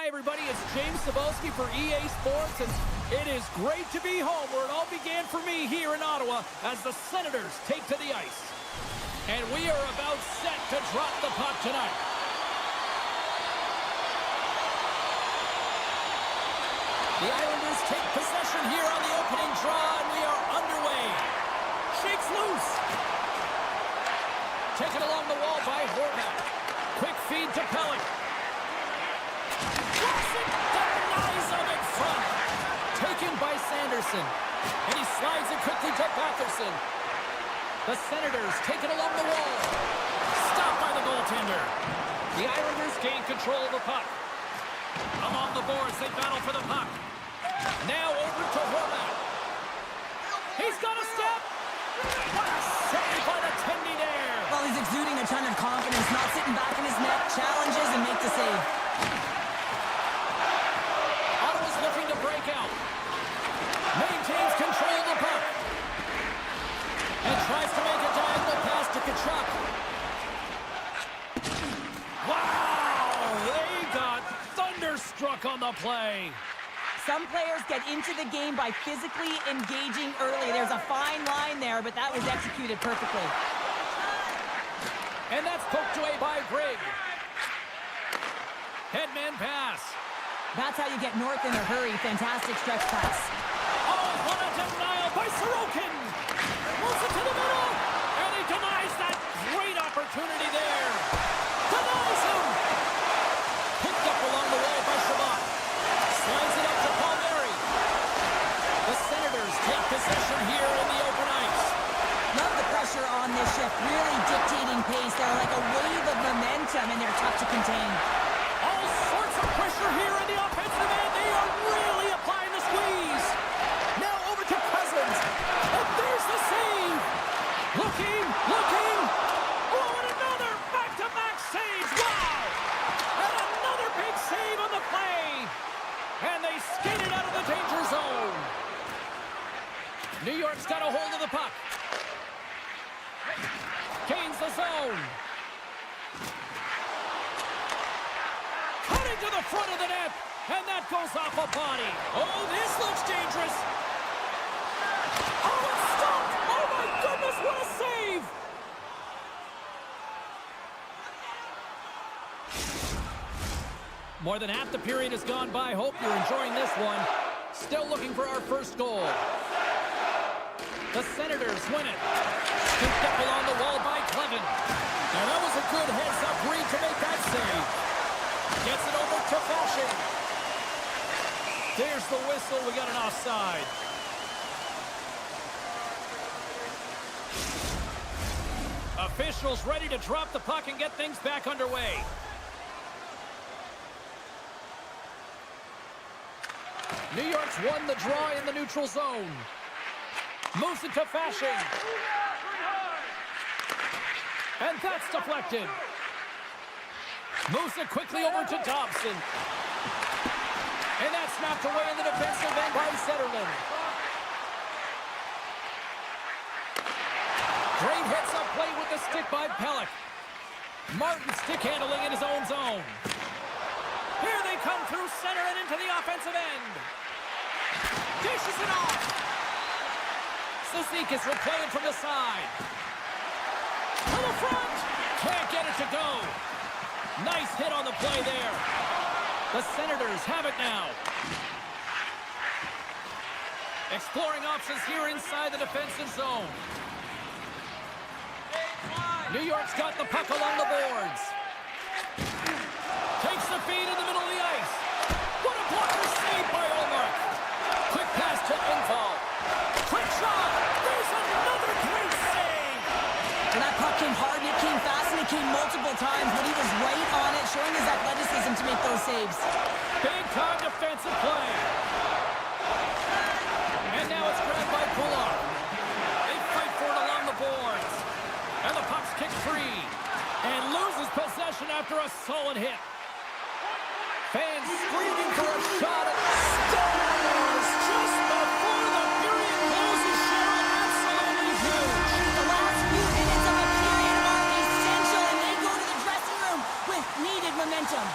Hi, everybody. It's James Cebulski for EA Sports, and it is great to be home where it all began for me here in Ottawa as the Senators take to the ice. And we are about set to drop the puck tonight. The Islanders take possession here on the opening draw, and we are underway. Shakes loose. Taken along the wall by Horvat. Quick feed to Pellick. Classic denies him in front. Taken by Sanderson. And he slides it quickly to Batherson. The Senators take it along the wall. Stopped by the goaltender. The Islanders gain control of the puck. Along the boards, they battle for the puck. Now over to Horvat. He's got a step. What a save by the Tendy there. Well, he's exuding a ton of confidence, not sitting back in his net, challenges and make the save. Ottawa's looking to break out. Maintains control of the puck. And tries to make a diagonal pass to Tkachuk. Wow! They got thunderstruck on the play. Some players get into the game by physically engaging early. There's a fine line there, but that was executed perfectly. And that's poked away by Grigg. Headman pass. That's how you get north in a hurry. Fantastic stretch pass. Oh, what a denial by Sorokin. Moves it to the middle. And he denies that great opportunity there. Denies him. Picked up along the wall by Shabbat. Slides it up to Palmieri. The Senators take possession here in the open ice. Love the pressure on this shift. Really dictating pace. They're like a wave of momentum, and they're tough to contain. All sorts of pressure here in the offensive end. They are really applying the squeeze. Now over to Cousins. And there's the save. Looking. Oh, and another back-to-back saves. Wow. And another big save on the play. And they skated out of the danger zone. New York's got a hold of the puck. Gains the zone. Cutting to the front of the net. And that goes off a body. Oh, this looks dangerous. Oh, it's stopped. Oh, my goodness, what a save. More than half the period has gone by. Hope you're enjoying this one. Still looking for our first goal. The Senators win it. Scooped up along the wall by Clevin. And that was a good heads-up read to make that save. Gets it over to Fashion. There's the whistle. We got an offside. Officials ready to drop the puck and get things back underway. New York's won the draw in the neutral zone. Moves it to Fashion. And that's deflected. Moves it quickly over to Dobson. And that's knocked away in the defensive end by Zetterlund. Great heads-up play with the stick by Pellick. Martin stick handling in his own zone. Here they come through center and into the offensive end. Dishes it off. Cizikas will play it from the side. To the front. Can't get it to go. Nice hit on the play there. The Senators have it now. Exploring options here inside the defensive zone. New York's got the puck along the boards. Takes the feed in the middle of the ice. What a blocker save by Olmark. Quick pass to Engvall. Quick shot. There's another great save. And that puck came hard, and it came fast, and it came multiple times, but he was right on it, showing his athleticism to make those saves. Big-time defensive play. And now it's grabbed by Pullock. They fight for it along the boards. And the puck's kicked free. And loses possession after a solid hit. Fans screaming for a shot at Stars just before the period closes. Cheryl, absolutely huge. The last few minutes of a period are essential, and they go to the dressing room with needed momentum.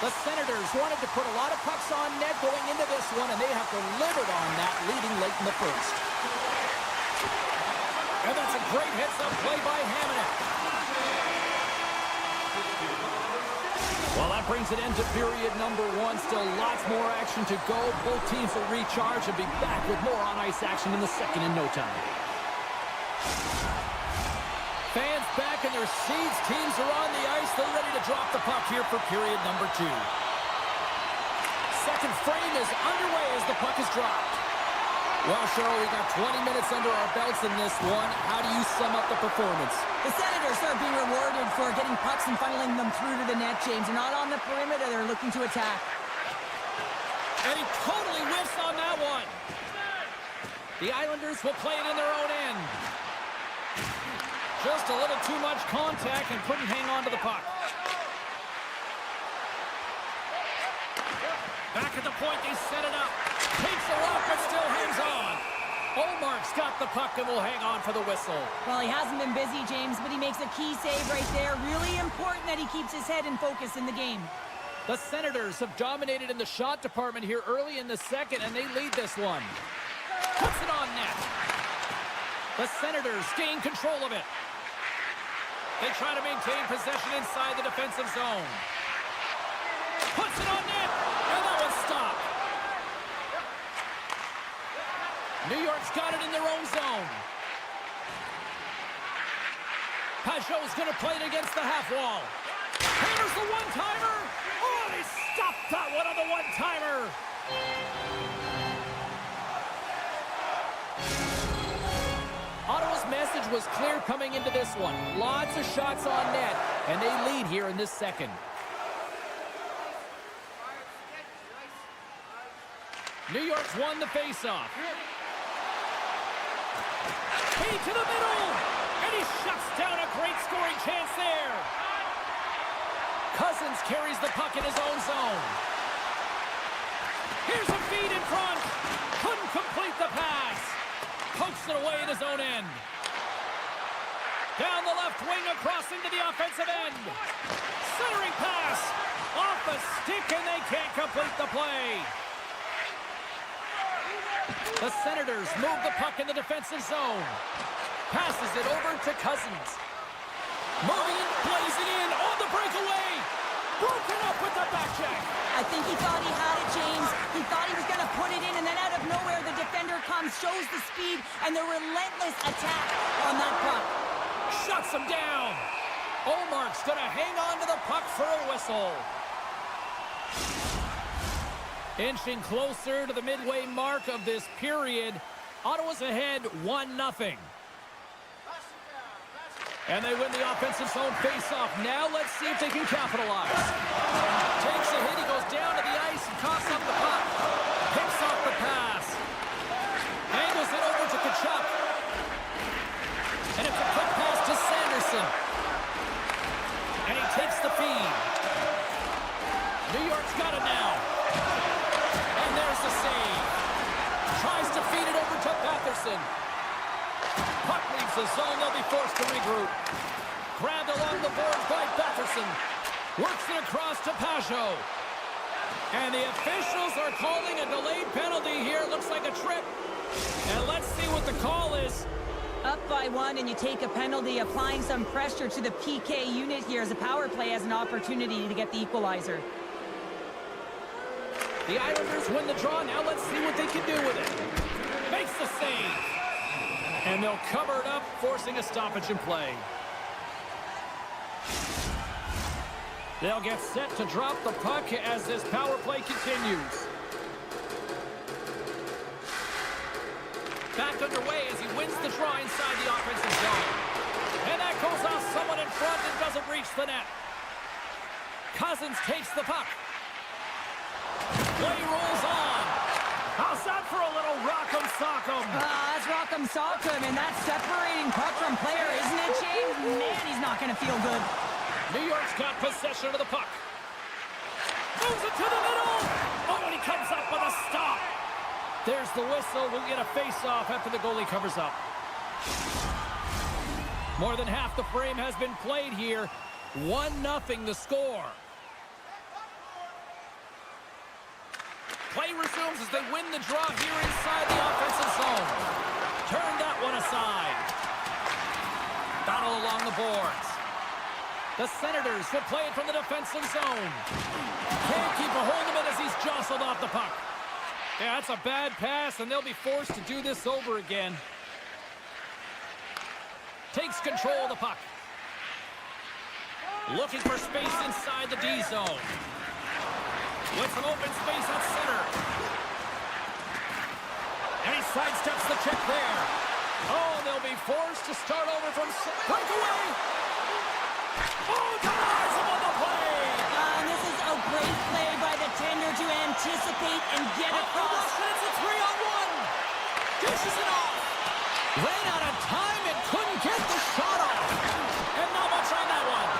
The Senators wanted to shots on net going into this one, and they have delivered on that, leading late in the first. And that's a great heads-up play by Hammond. Well, that brings it into period number one. Still lots more action to go. Both teams will recharge and be back with more on-ice action in the second in no time. Fans back in their seats. Teams are on the ice. They're ready to drop the puck here for period number two. Second frame is underway as the puck is dropped. Well, Cheryl, we got 20 minutes under our belts in this one. How do you sum up the performance? The Senators are being rewarded for getting pucks and funneling them through to the net, James. They're not on the perimeter. They're looking to attack. And he totally whiffs on that one. The Islanders will play it in their own end. Just a little too much contact and couldn't hang on to the puck. Back at the point, they set it up. Takes a rock, but still hangs on. Olmark's got the puck and will hang on for the whistle. Well, he hasn't been busy, James, but he makes a key save right there. Really important that he keeps his head in focus in the game. The Senators have dominated in the shot department here early in the second, and they lead this one. Puts it on net. The Senators gain control of it. They try to maintain possession inside the defensive zone. Puts it on net, and that one's stopped. New York's got it in their own zone. Pajot's going to play it against the half wall. Hammers the one-timer. Oh, they stopped that one on the one-timer. Ottawa's message was clear coming into this one. Lots of shots on net, and they lead here in this second. New York's won the faceoff. Key to the middle, and he shuts down a great scoring chance there. Cousins carries the puck in his own zone. Here's a feed in front. Couldn't complete the pass. Pokes it away in his own end. Down the left wing across into the offensive end. Centering pass. Off the stick, and they can't complete the play. The Senators move the puck in the defensive zone. Passes it over to Cousins. Moving in, blazing in, on the breakaway. Broken up with the back check. I think he thought he had it, James. He thought he was going to put it in, and then out of nowhere, the defender comes, shows the speed, and the relentless attack on that puck. Shuts him down. Olmark's going to hang on to the puck for a whistle. Inching closer to the midway mark of this period. Ottawa's ahead 1-0. And they win the offensive zone face-off. Now let's see if they can capitalize. Takes a hit, he goes down to the ice and coughs up the puck. Picks off the pass. Angles it over to Tkachuk. And it's a quick pass to Sanderson. And he takes the feed. New York's got it now. And there's the save. Tries to feed it over to Batherson. Puck leaves the zone. They'll be forced to regroup. Grabbed along the boards by Batherson. Works it across to Pajot. And the officials are calling a delayed penalty here. Looks like a trip. And let's see what the call is. Up by one, and you take a penalty, applying some pressure to the PK unit here as a power play has an opportunity to get the equalizer. The Islanders win the draw. Now let's see what they can do with it. Makes the save. And they'll cover it up, forcing a stoppage in play. They'll get set to drop the puck as this power play continues. Back underway as he wins the draw inside the offensive zone. And that goes off someone in front and doesn't reach the net. Cousins takes the puck. Play rolls on. How's that for a little rock'em sock'em? That's rock'em sock'em, and that's separating puck from player, isn't it, James? Man, he's not going to feel good. New York's got possession of the puck. Moves it to the middle. Oh, and he comes up with a stop. There's the whistle. We'll get a face-off after the goalie covers up. More than half the frame has been played here. 1-0 the score. Play resumes as they win the draw here inside the offensive zone. Turn that one aside. Battle along the boards. The Senators will play it from the defensive zone. Can't keep a hold of it as he's jostled off the puck. Yeah, that's a bad pass, and they'll be forced to do this over again. Takes control of the puck. Looking for space inside the D zone. With some open space at center. And he sidesteps the check there. Oh, they'll be forced to start over from breakaway. Oh, denies him on the play. And this is a great play by the tender to anticipate and get across. It's a 3-on-1. Dishes it off. Ran out of time and couldn't get the shot off. And not much on that one.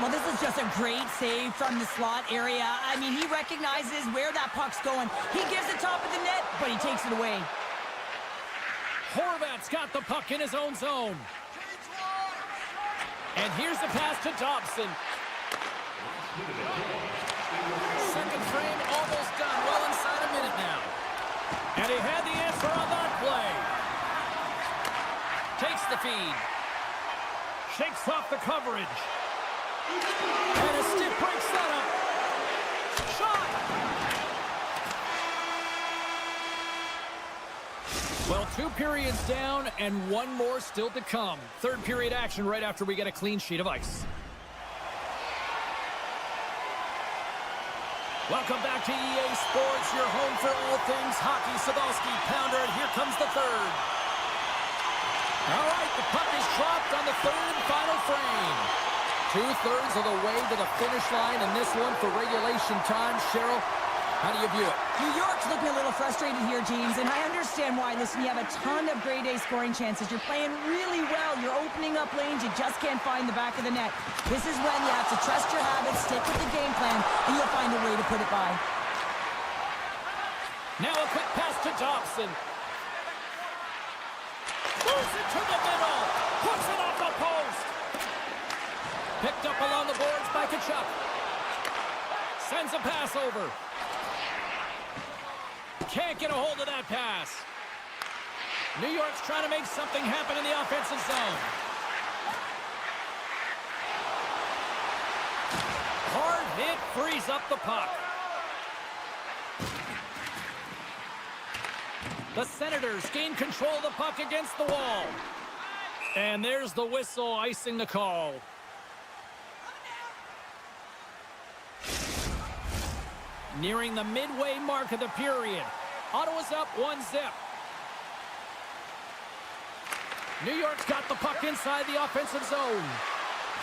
Well, this is just a great save from the slot area. I mean, he recognizes where that puck's going. He gives it top of the net, but he takes it away. Horvat's got the puck in his own zone. And here's the pass to Dobson. Second frame almost done. Well inside a minute now. And he had the answer on that play. Takes the feed. Shakes off the coverage. And a stiff break setup. Shot! Well, 2 periods down and 1 more still to come. Third period action right after we get a clean sheet of ice. Welcome back to EA Sports, your home for all things hockey. Sadowski, pounder, and here comes the third. All right, the puck is dropped on the third and final frame. 2/3 of the way to the finish line in this one for regulation time. Cheryl, how do you view it? New York's looking a little frustrated here, James, and I understand why. Listen, you have a ton of grade A scoring chances. You're playing really well. You're opening up lanes. You just can't find the back of the net. This is when you have to trust your habits, stick with the game plan, and you'll find a way to put it by. Now a quick pass to Dobson. Moves it to the middle. Puts it off the post. Picked up along the boards by Tkachuk. Sends a pass over. Can't get a hold of that pass. New York's trying to make something happen in the offensive zone. Hard hit frees up the puck. The Senators gain control of the puck against the wall. And there's the whistle icing the call. Nearing the midway mark of the period. Ottawa's up 1-0. New York's got the puck inside the offensive zone.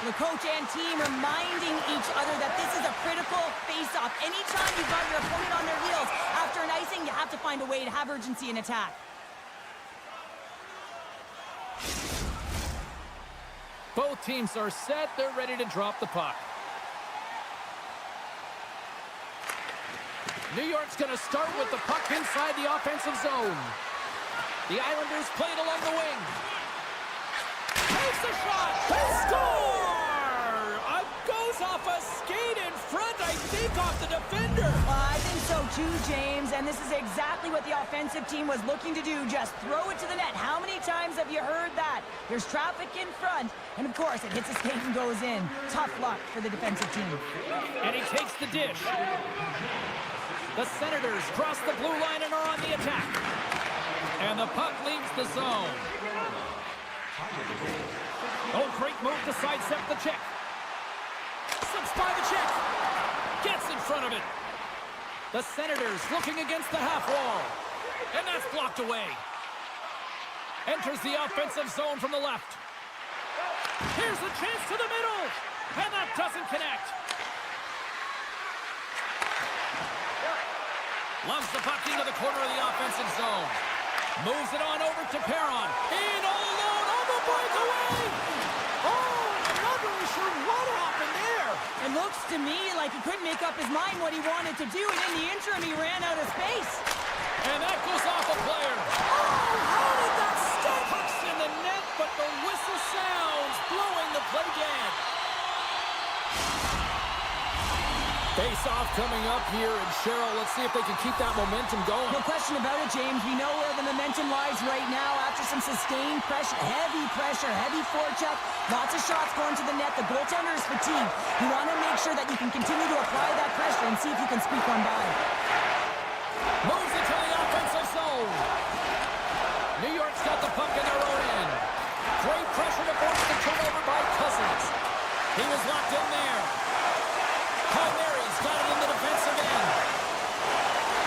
The coach and team reminding each other that this is a critical face-off. Anytime you've got your opponent on their heels after an icing, you have to find a way to have urgency in attack. Both teams are set. They're ready to drop the puck. New York's going to start with the puck inside the offensive zone. The Islanders play it along the wing. Takes a shot. They score! Goes off a skate in front, I think, off the defender. I think so too, James. And this is exactly what the offensive team was looking to do. Just throw it to the net. How many times have you heard that? There's traffic in front. And, of course, it hits a skate and goes in. Tough luck for the defensive team. And he takes the dish. The Senators cross the blue line and are on the attack. And the puck leaves the zone. Oh, great move to sidestep the check. Slips by the check. Gets in front of it. The Senators looking against the half wall. And that's blocked away. Enters the offensive zone from the left. Here's the chance to the middle. And that doesn't connect. Loves the puck into the corner of the offensive zone. Moves it on over to Perron. In all alone on the breakaway. Oh, I'm not really sure what happened there. It looks to me like he couldn't make up his mind what he wanted to do, and in the interim, he ran out of space. And that goes off a player. Oh, how did that stay? Puck's in the net, but the whistle sounds, blowing the play dead. Face-off coming up here, and Cheryl, let's see if they can keep that momentum going. No question about it, James. We know where the momentum lies right now after some sustained pressure, heavy forecheck, lots of shots going to the net. The goaltender is fatigued. You want to make sure that you can continue to apply that pressure and see if you can squeak one by. Moves it to the offensive zone. New York's got the puck in their own end. Great pressure to force the turnover by Cousins. He was locked in there. Palmieri's got it in the defensive end.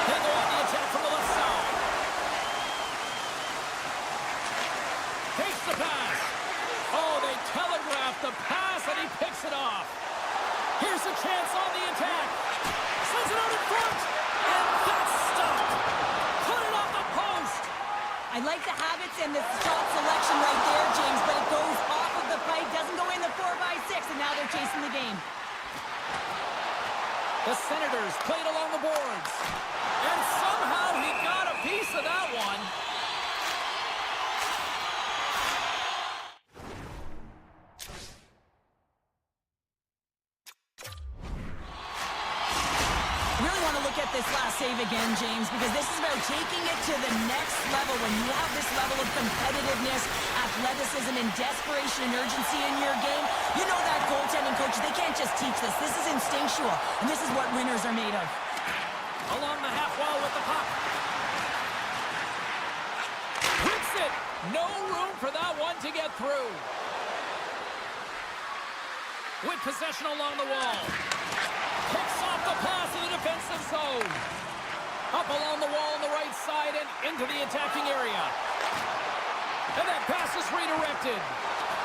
They go on the attack from the left side. Takes the pass. Oh, they telegraphed the pass, and he picks it off. Here's a chance on the attack. Sends it out in front. And that's stopped. Put it off the post. I like the habits and the shot selection right there, James, but it goes off of the pipe, doesn't go in the 4x6, and now they're chasing the game. The Senators played along the boards. And somehow he got a piece of that one. Really want to look at this last save again, James, because this is about taking it to the next level. When you have this level of competitiveness, athleticism, and desperation and urgency in your game, you know that goaltending coach, they can't just teach this. This is instinctual, and this is what winners are made of. Along the half wall with the puck. Hits it. No room for that one to get through. With possession along the wall. Picks off the pass in the defensive zone. Up along the wall on the right side and into the attacking area. And that pass is redirected.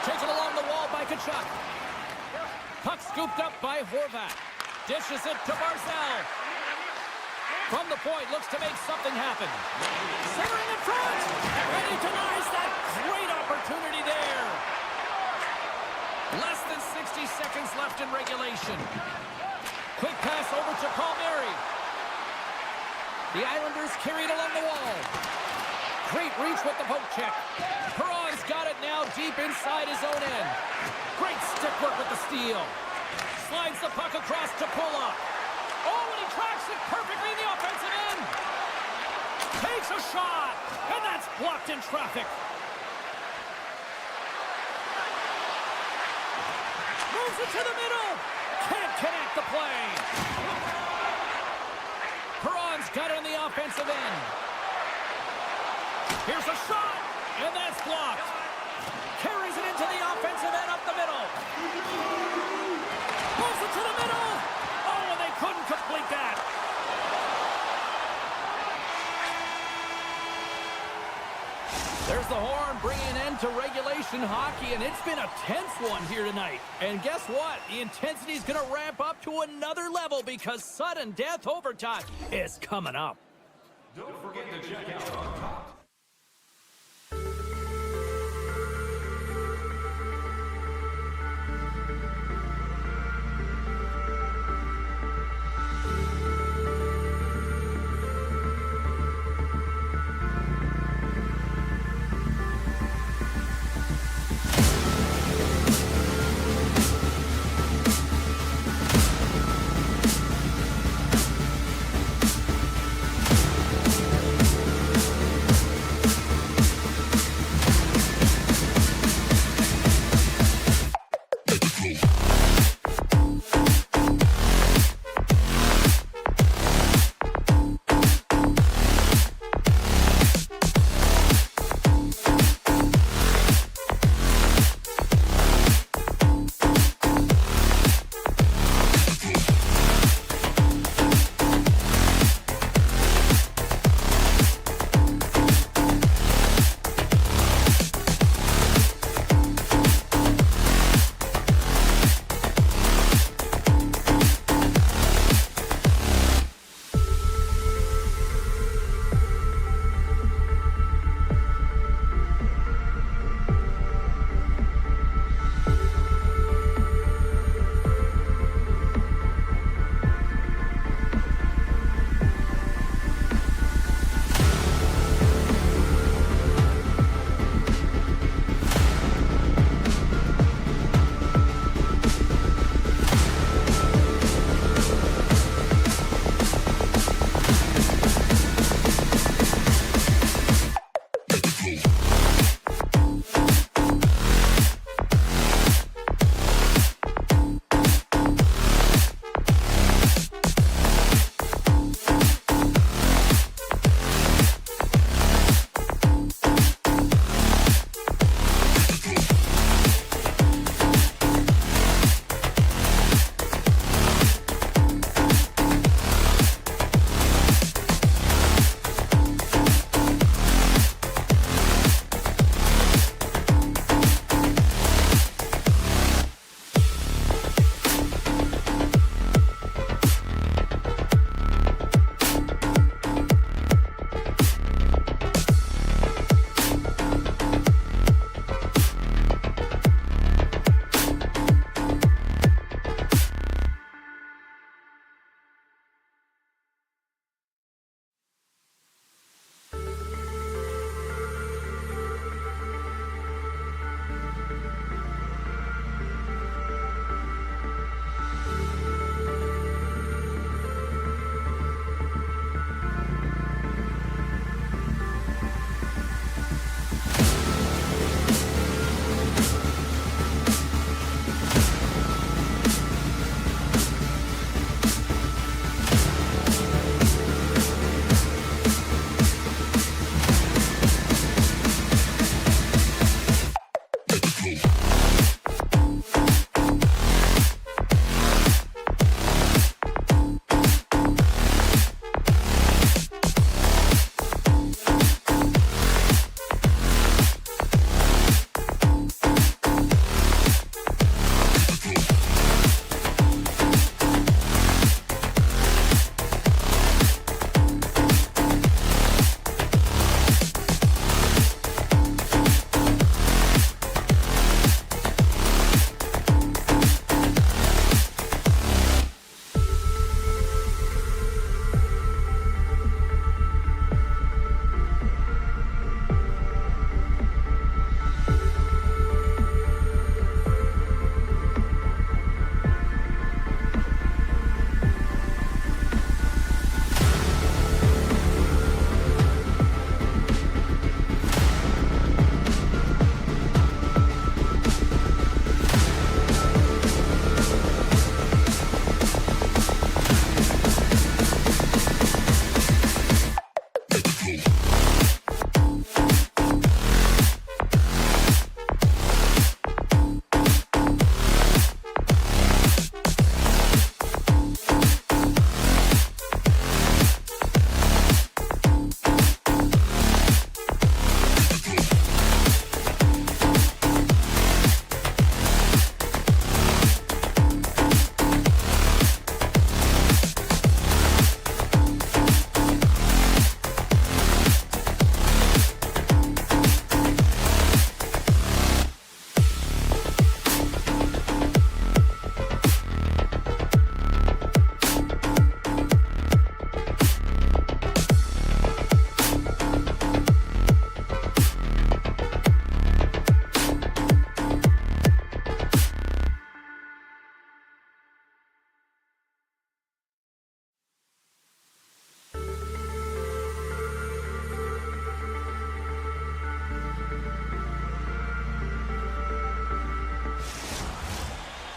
Taken along the wall by Tkachuk. Puck scooped up by Horvat. Dishes it to Barzal. From the point, looks to make something happen. Centering in front. And he denies that great opportunity there. Less than 60 seconds left in regulation. Quick pass over to Palmieri. The Islanders carried along the wall. Great reach with the poke check. Perron's got it now deep inside his own end. Great stick work with the steal. Slides the puck across to Pulla. Oh, and he tracks it perfectly in the offensive end. Takes a shot, and that's blocked in traffic. Moves it to the middle. Can't connect the play. Perron's got it on the offensive end. Here's a shot, and that's blocked. Carries it into the offensive end up the middle. Moves it to the middle. Oh, and they couldn't complete that. There's the horn bringing an end to regulation hockey, and it's been a tense one here tonight. And guess what? The intensity is going to ramp up to another level because sudden death overtime is coming up. Don't forget to check out on top.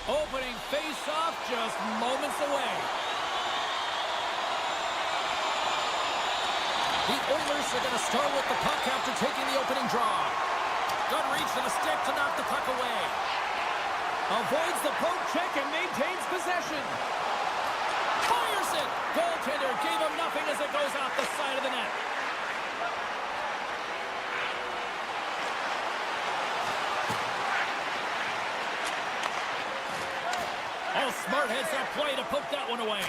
Opening face-off just moments away. The Oilers are going to start with the puck after taking the opening draw. Good reach to the stick to knock the puck away. Avoids the poke check and maintains possession. Fires it! Goaltender gave him nothing as it goes off the side of the net. Oh, smart heads up play to poke that one away.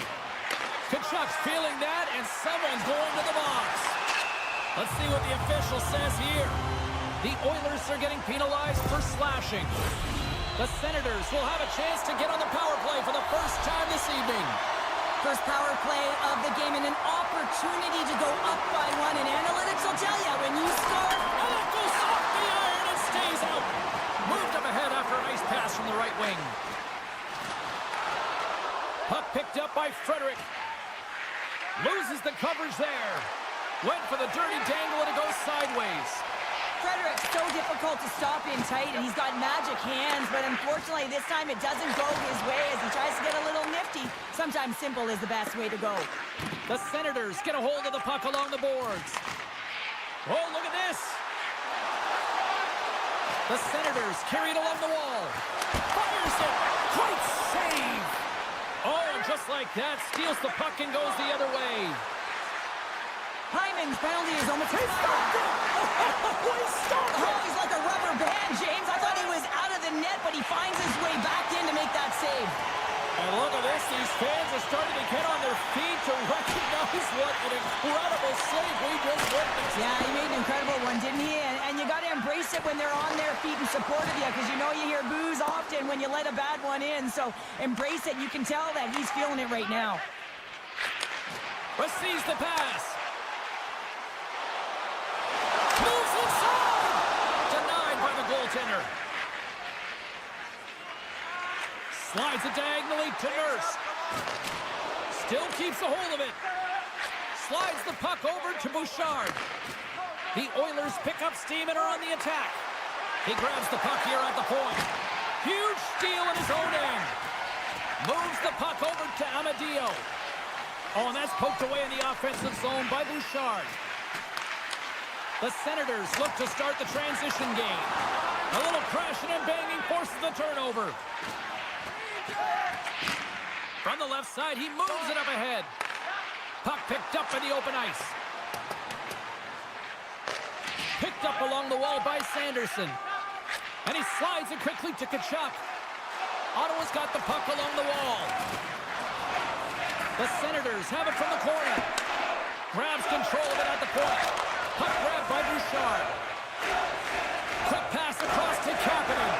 Kachuk's feeling that, and someone's going to the box. Let's see what the official says here. The Oilers are getting penalized for slashing. The Senators will have a chance to get on the power play for the first time this evening. First power play of the game and an opportunity to go up by one. And analytics will tell you when you score. And it goes off the iron and stays out. Moved up ahead after a nice pass from the right wing. Puck picked up by Frederick. Loses the coverage there. Went for the dirty dangle and it goes sideways. Frederick's so difficult to stop in tight, and he's got magic hands, but unfortunately this time it doesn't go his way as he tries to get a little nifty. Sometimes simple is the best way to go. The Senators get a hold of the puck along the boards. Oh, look at this. The Senators carry it along the wall. Fires it. Great save. Oh, and just like that, steals the puck and goes the other way. Hyman's penalty is almost... He stopped it! Oh, he stopped it! Oh, he's like a rubber band, James. I thought he was out of the net, but he finds his way back in to make that save. And look at this. These fans are starting to get on their feet to recognize what an incredible save we just witnessed. Yeah, he made an incredible one, didn't he? And you got to embrace it when they're on their feet in support of you, because you know you hear boos often when you let a bad one in. So embrace it. You can tell that he's feeling it right now. Receives the pass. Moves inside! Denied by the goaltender. Slides it diagonally to Nurse. Still keeps a hold of it. Slides the puck over to Bouchard. The Oilers pick up steam and are on the attack. He grabs the puck here at the point. Huge steal in his own end. Moves the puck over to Amadio. Oh, and that's poked away in the offensive zone by Bouchard. The Senators look to start the transition game. A little crashing and banging forces the turnover. From the left side, he moves it up ahead. Puck picked up in the open ice. Picked up along the wall by Sanderson. And he slides it quickly to Kachuk. Ottawa's got the puck along the wall. The Senators have it from the corner. Grabs control of it at the point. Puck grab by Bouchard. Quick pass across to Kapanen.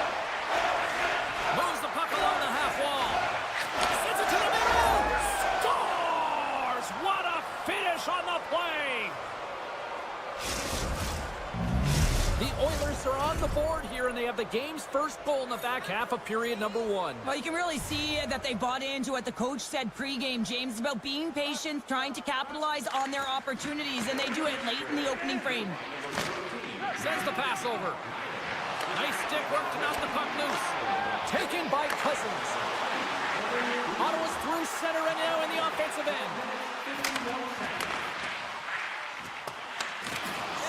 Moves the puck along the half wall. Sends it to the middle. Scores! What a finish on the play! The Oilers are on the board here, and they have the game's first goal in the back half of period number 1. Well, you can really see that they bought into what the coach said pregame, James, about being patient, trying to capitalize on their opportunities, and they do it late in the opening frame. Sends the pass over. Nice stick work to knock the puck loose. Taken by Cousins. Ottawa's through center and now in the offensive end.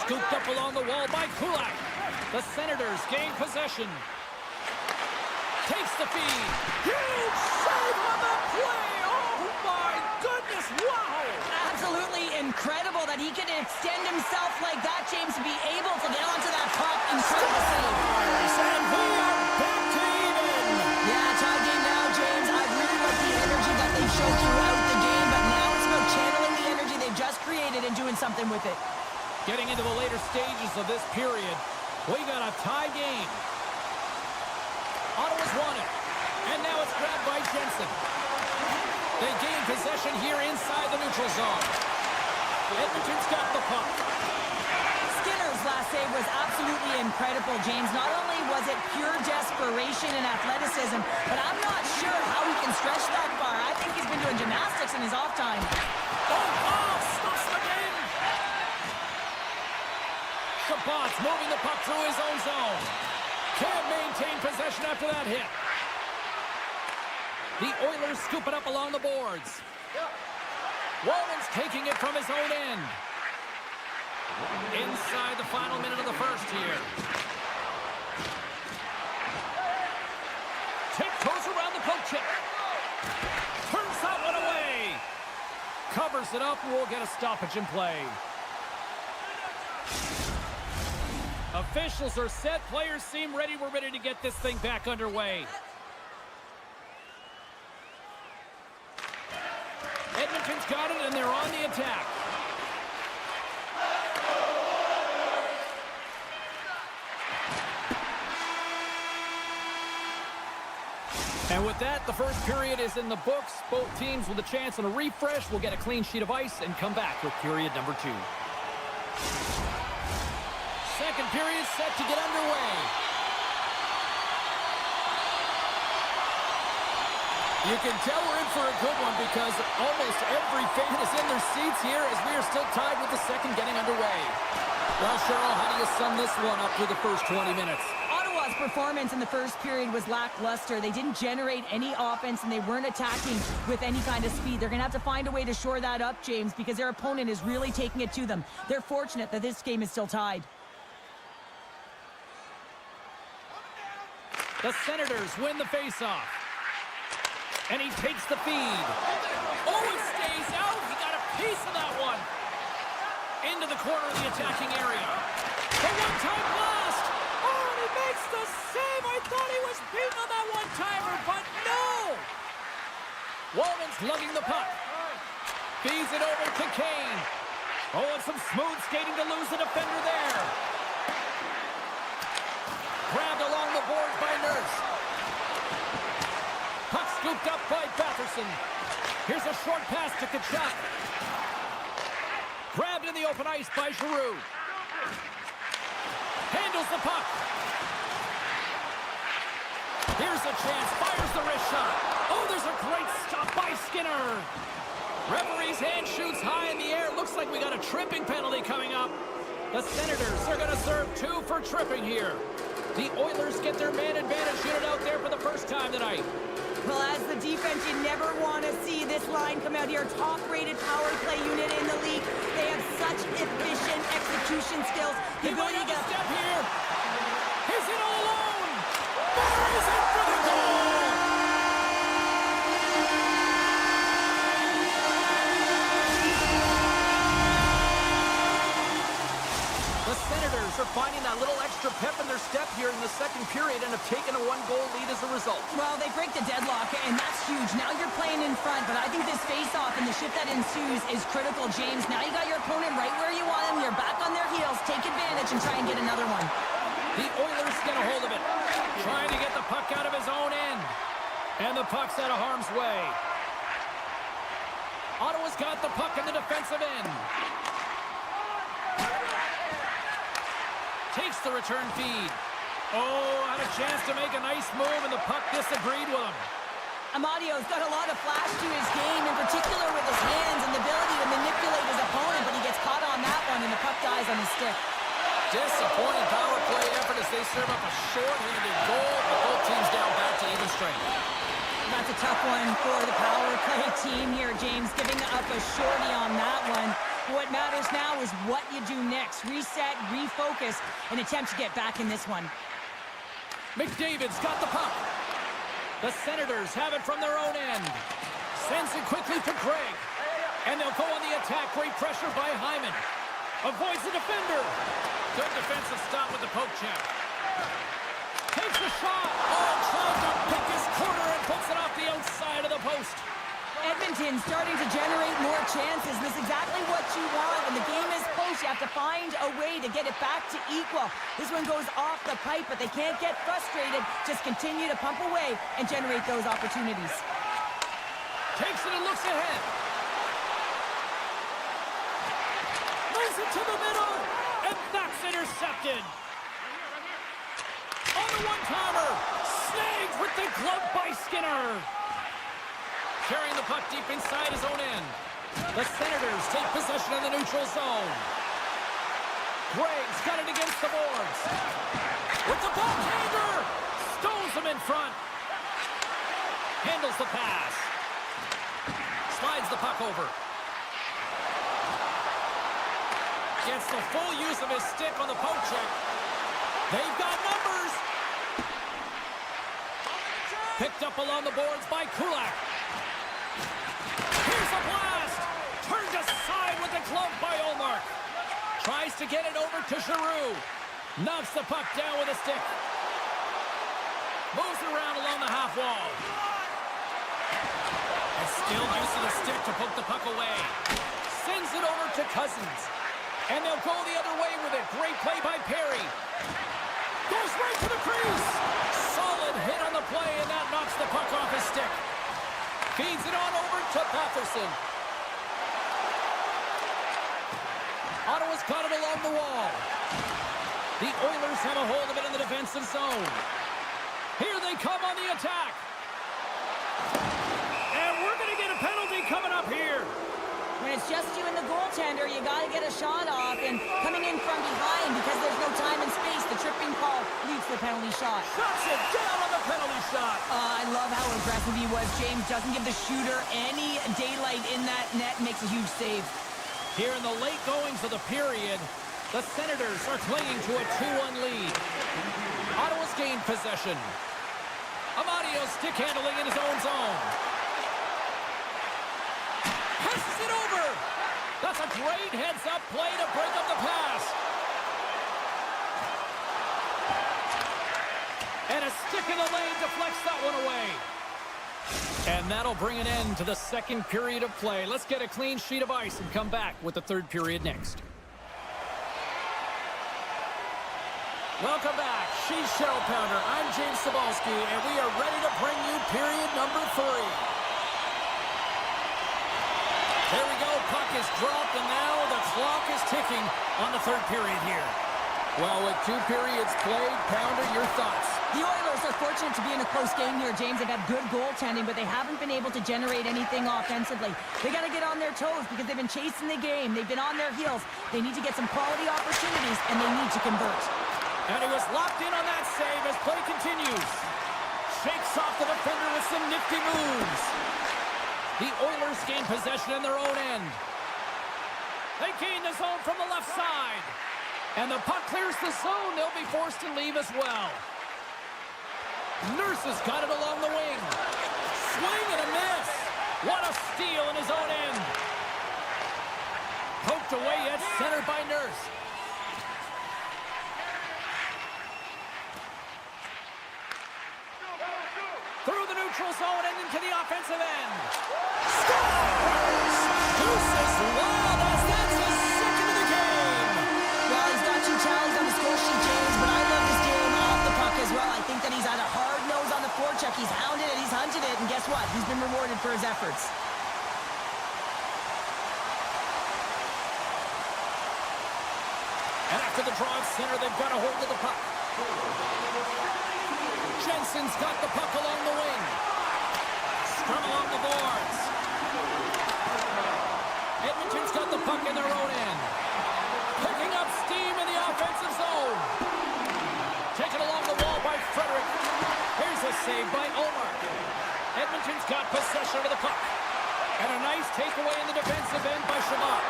Scooped up along the wall by Kulak. The Senators gain possession. Takes the feed. Huge save on the play. Oh my goodness, wow. Absolutely incredible that he can extend himself like that, James, to be able to get onto that puck. Incredible save. And we are back to even. Yeah, tie game now, James. I really like the energy that they've shown throughout the game, but now it's about channeling the energy they've just created and doing something with it. Getting into the later stages of this period, we got a tie game. Ottawa's won it, and now it's grabbed by Jensen. They gain possession here inside the neutral zone. Edmonton's got the puck. Skinner's last save was absolutely incredible, James. Not only was it pure desperation and athleticism, but I'm not sure how he can stretch that far. I think he's been doing gymnastics in his off time. Oh, stops the game. Shabbat's moving the puck through his own zone. Can't maintain possession after that hit. The Oilers scoop it up along the boards. Walman's taking it from his own end. Inside the final minute of the first here. Tiptoes around the poke check. Turns that one away. Covers it up. We'll get a stoppage in play. Officials are set. Players seem ready. We're ready to get this thing back underway. Edmonton's got it, and they're on the attack. And with that, the first period is in the books. Both teams with a chance on a refresh will get a clean sheet of ice and come back with period number 2. Second period set to get underway. You can tell we're in for a good one because almost every fan is in their seats here as we are still tied with the second getting underway. Well, Cheryl, how do you sum this one up through the first 20 minutes? Ottawa's performance in the first period was lackluster. They didn't generate any offense, and they weren't attacking with any kind of speed. They're going to have to find a way to shore that up, James, because their opponent is really taking it to them. They're fortunate that this game is still tied. The Senators win the faceoff. And he takes the feed. Oh, it stays out. He got a piece of that one. Into the corner of the attacking area. The one-time blast. Oh, and he makes the save. I thought he was beaten on that one-timer, but no. Walman's lugging the puck. Feeds it over to Kane. Oh, and some smooth skating to lose the defender there. Grabbed along the boards by Nurse. Puck scooped up by Batherson. Here's a short pass to Kachuk. Grabbed in the open ice by Giroux. Handles the puck. Here's a chance. Fires the wrist shot. Oh, there's a great stop by Skinner. Referee's hand shoots high in the air. Looks like we got a tripping penalty coming up. The Senators are going to serve 2 for tripping here. The Oilers get their man advantage unit out there for the first time tonight. Well, as the defense, you never want to see this line come out here. Top-rated power play unit in the league. They have such efficient execution skills. He might have a step here. He's in all alone. He's in for the goal. The Senators are finding that little extra pep in their step here in the second period and have taken a 1-goal lead as a result. Well, they break the deadlock, and that's huge. Now you're playing in front, but I think this face-off and the shift that ensues is critical, James. Now you got your opponent right where you want them. You're back on their heels. Take advantage and try and get another one. The Oilers get a hold of it. Trying to get the puck out of his own end. And the puck's out of harm's way. Ottawa's got the puck in the defensive end. Takes the return feed. Oh, had a chance to make a nice move, and the puck disagreed with him. Amadio's got a lot of flash to his game, in particular with his hands and the ability to manipulate his opponent, but he gets caught on that one, and the puck dies on his stick. Disappointing power play effort as they serve up a short-handed goal, but both teams down back to even strength. That's a tough one for the power play team here, James, giving up a shorty on that one. What matters now is what you do next. Reset, refocus, and attempt to get back in this one. McDavid's got the puck. The Senators have it from their own end. Sends it quickly to Craig. And they'll go on the attack. Great pressure by Hyman. Avoids the defender. Good defensive stop with the poke check. Takes the shot. Oh, trying to pick his corner and puts it off the outside of the post. Edmonton starting to generate more chances. This is exactly what you want. When the game is close, you have to find a way to get it back to equal. This one goes off the pipe, but they can't get frustrated. Just continue to pump away and generate those opportunities. Takes it and looks ahead. Moves it to the middle, and that's intercepted. On the one-timer, snagged with the glove by Skinner. Carrying the puck deep inside his own end. The Senators take possession of the neutral zone. Greg's got it against the boards. With the backhander! Stones him in front. Handles the pass. Slides the puck over. Gets the full use of his stick on the poke check. They've got numbers. Picked up along the boards by Kulak. Here's a blast. Turned aside with the glove by Olmark. Tries to get it over to Giroux. Knocks the puck down with a stick. Moves around along the half wall. And still using the stick to poke the puck away. Sends it over to Cousins. And they'll go the other way with it. Great play by Perry. Goes right to the crease. Solid hit on the play, and that knocks the puck off his stick. Feeds it on over to Patterson. Ottawa's got it along the wall. The Oilers have a hold of it in the defensive zone. Here they come on the attack. And we're going to get a penalty coming up here. When it's just you and the goaltender, you got to get a shot off. And coming in from behind, because there's no time and space, the tripping call leads to the penalty shot. Shuts it down on the penalty shot. I love how aggressive he was. James doesn't give the shooter any daylight in that net. Makes a huge save. Here in the late goings of the period, the Senators are clinging to a 2-1 lead. Ottawa's gained possession. Amadio stick handling in his own zone. Passes it over. That's a great heads-up play to break up the pass. And a stick in the lane deflects that one away. And that'll bring an end to the second period of play. Let's get a clean sheet of ice and come back with the third period next. Welcome back. She's Shell Pounder. I'm James Cybulski, and we are ready to bring you period number 3. There we go. Puck is dropped, and now the clock is ticking on the third period here. Well, with 2 periods played, Pounder, your thoughts? The Oilers are fortunate to be in a close game here, James. They've had good goaltending, but they haven't been able to generate anything offensively. They got to get on their toes because they've been chasing the game. They've been on their heels. They need to get some quality opportunities, and they need to convert. And he was locked in on that save as play continues. Shakes off the defender with some nifty moves. The Oilers gain possession in their own end. They gain the zone from the left side. And the puck clears the zone. They'll be forced to leave as well. Nurse has got it along the wing. Swing and a miss. What a steal in his own end. Poked away at center by Nurse. Through the neutral zone and into the offensive end. Scores! Deuces wild as that's his second of the game. Well, he's got 2 tallies on the score sheet, James, but I love this game off the puck as well. I think that he's had a hard nose on the forecheck. He's hounded it, he's hunted it, and guess what? He's been rewarded for his efforts. And after the draw at center, they've got a hold of the puck. Jensen's got the puck along the wing. Scrum along the boards. Edmonton's got the puck in their own end. Picking up steam in the offensive zone. Taken along the wall by Frederick. Here's a save by Omar. Edmonton's got possession of the puck. And a nice takeaway in the defensive end by Shabbat.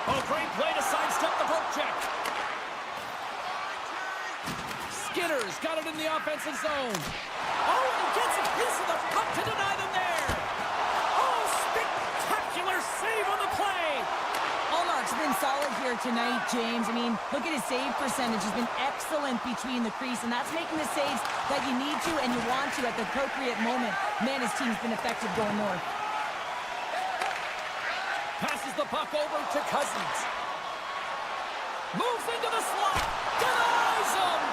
Oh, great play to sidestep the poke check. Skinner's got it in the offensive zone. Oh, and gets a piece of the puck to deny them there. Oh, spectacular save on the play. Allmark's been solid here tonight, James. I mean, look at his save percentage. He's been excellent between the crease, and that's making the saves that you need to and you want to at the appropriate moment. Man, his team's been effective going north. Passes the puck over to Cousins. Moves into the slot. Denies him.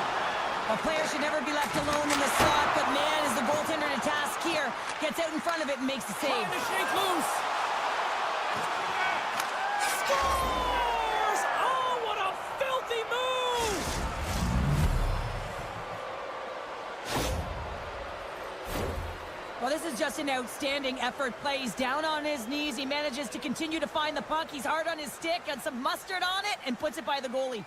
A player should never be left alone in the slot, but man, is the goaltender in a task here. Gets out in front of it and makes the save. Trying to shake loose. Scores! Oh, what a filthy move! Well, this is just an outstanding effort. Plays down on his knees. He manages to continue to find the puck. He's hard on his stick, got some mustard on it, and puts it by the goalie.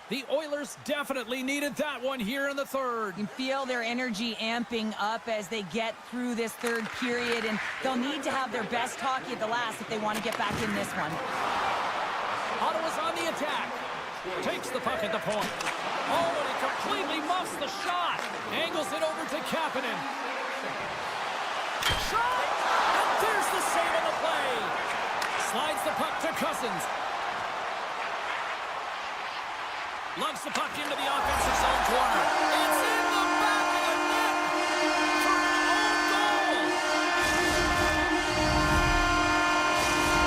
The Oilers definitely needed that one here in the third. You can feel their energy amping up as they get through this third period, and they'll need to have their best hockey at the last if they want to get back in this one. Ottawa's on the attack. Takes the puck at the point. Oh, and he completely muffs the shot. Angles it over to Kapanen. Shot! And there's the save on the play. Slides the puck to Cousins. Lugs the puck into the offensive zone corner. It's in the back of the net for an own goal.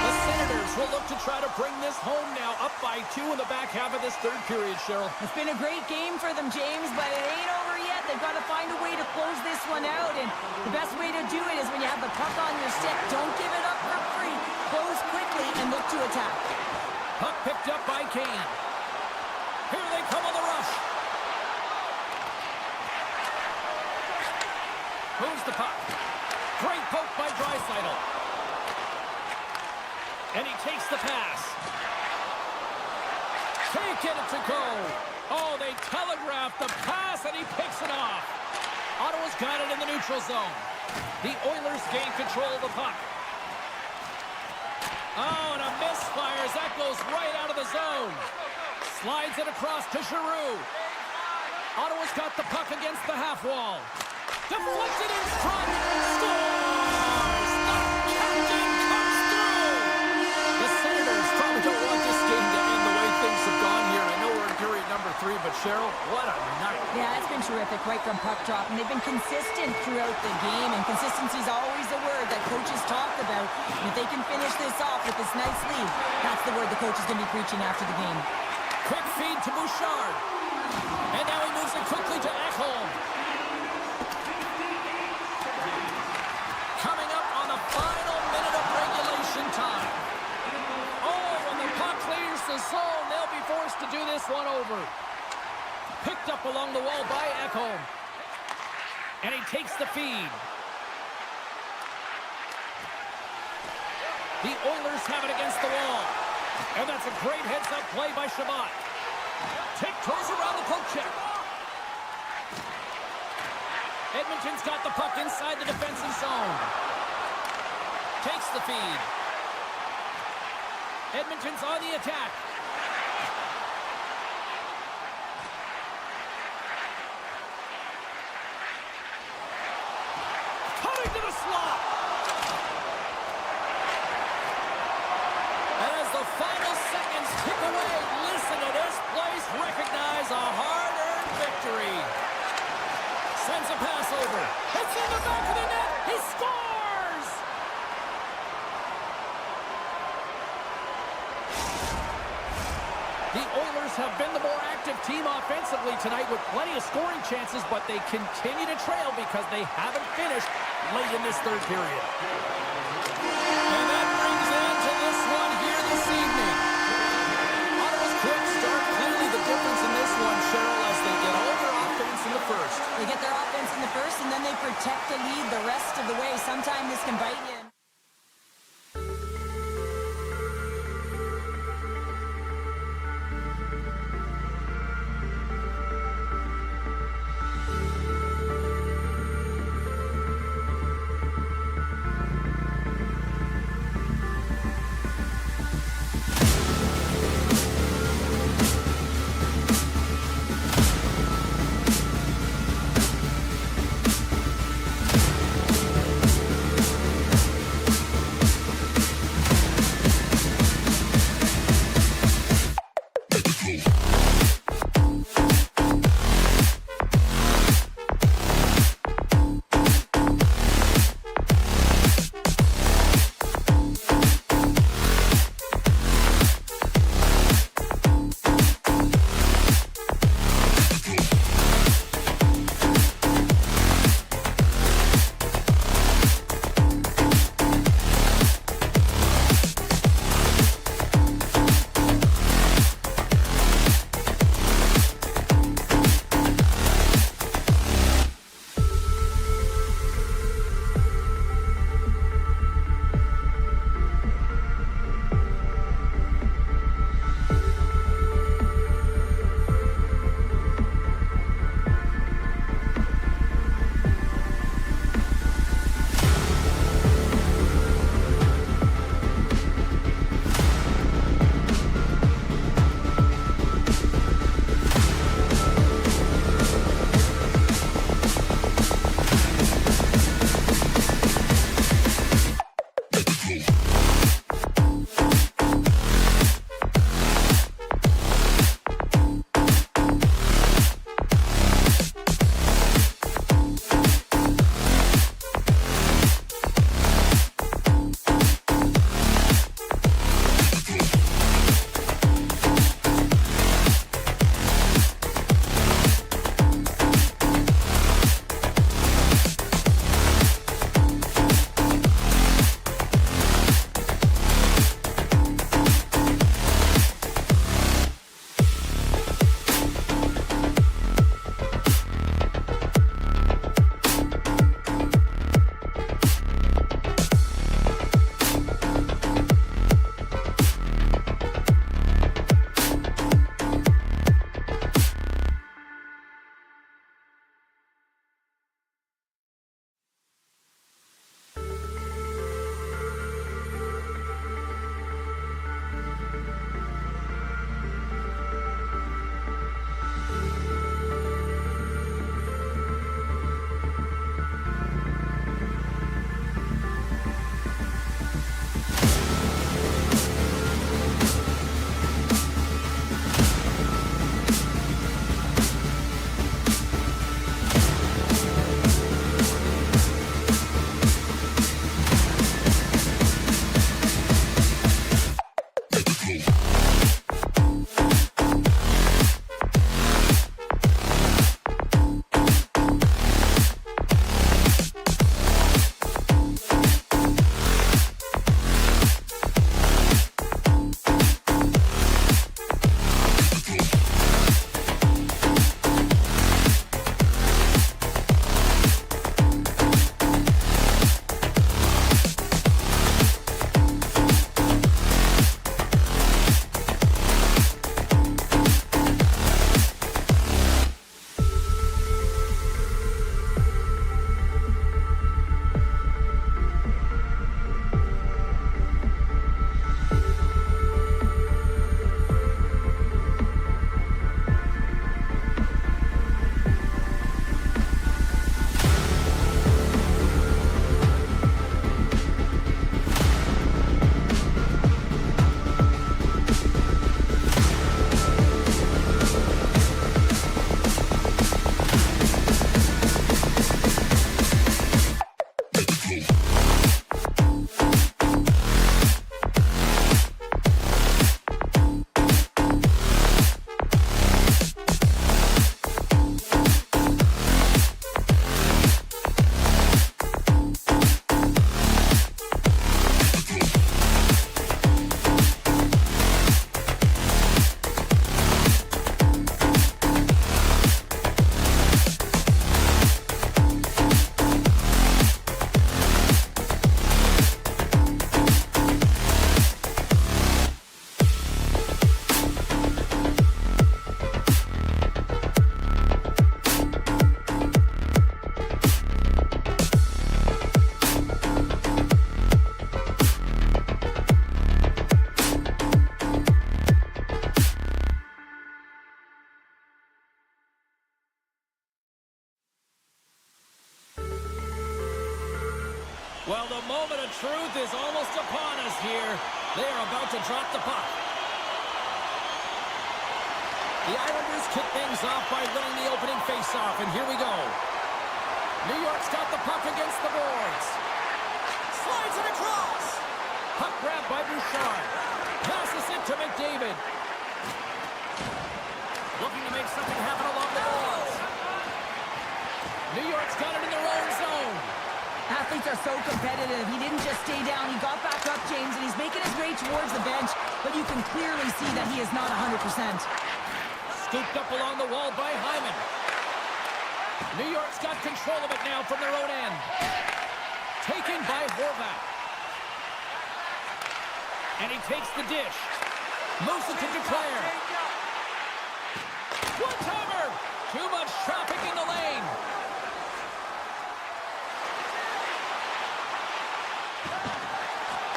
The Senators will look to try to bring this home now, up by 2 in the back half of this third period, Cheryl. It's been a great game for them, James, but it ain't over yet. They've got to find a way to close this one out, and the best way to do it is when you have the puck on your stick. Don't give it up for free. Close quickly and look to attack. Puck picked up by Kane. Here they come on the rush. Moves the puck. Great poke by Draisaitl. And he takes the pass. Can't get it to go. Oh, they telegraphed the pass, and he picks it off. Ottawa's got it in the neutral zone. The Oilers gain control of the puck. Oh, and a misfire as that goes right out of the zone. Slides it across to Giroux. Ottawa's got the puck against the half wall. Deflected in front. Scores! The captain comes through! The Senators probably don't want this game to end the way things have gone here. I know we're in period number 3, but Cheryl, what a night. Yeah, it's been terrific right from puck drop, and they've been consistent throughout the game, and consistency is always a word that coaches talk about. And if they can finish this off with this nice lead, that's the word the coach is going to be preaching after the game. Quick feed to Bouchard. And now he moves it quickly to Ekholm. Coming up on the final minute of regulation time. Oh, when the puck clears the zone, they'll be forced to do this one over. Picked up along the wall by Ekholm. And he takes the feed. The Oilers have it against the wall. And that's a great heads-up play by Shabbat. Tiptoes around the poke check. Edmonton's got the puck inside the defensive zone. Takes the feed. Edmonton's on the attack. Cutting to the slot. As the final seconds tick away, listen to this place recognize a hard-earned victory. Sends a pass over. It's in the back of the net. He scores! The Oilers have been the more active team offensively tonight with plenty of scoring chances, but they continue to trail because they haven't finished late in this third period. And that brings an end to this one here this evening. Ottawa's quick start, clearly the difference in this one, Cheryl, as they get all their offense in the first. They get their offense in the first, and then they protect the lead the rest of the way. Sometimes this can bite you. Well, the moment of truth is almost upon us here. They are about to drop the puck. The Islanders kick things off by winning the opening faceoff, and here we go. New York's got the puck against the boards. Slides it across. Puck grabbed by Bouchard. Passes it to McDavid. Looking to make something happen along the boards. New York's got it in their own zone. Athletes are so competitive. He didn't just stay down. He got back up, James, and he's making his way towards the bench, but you can clearly see that he is not 100%. Scooped up along the wall by Hyman. New York's got control of it now from their own end. Taken by Horvath. And he takes the dish. Moves it to Duclair. One-timer! Too much traffic in the lane.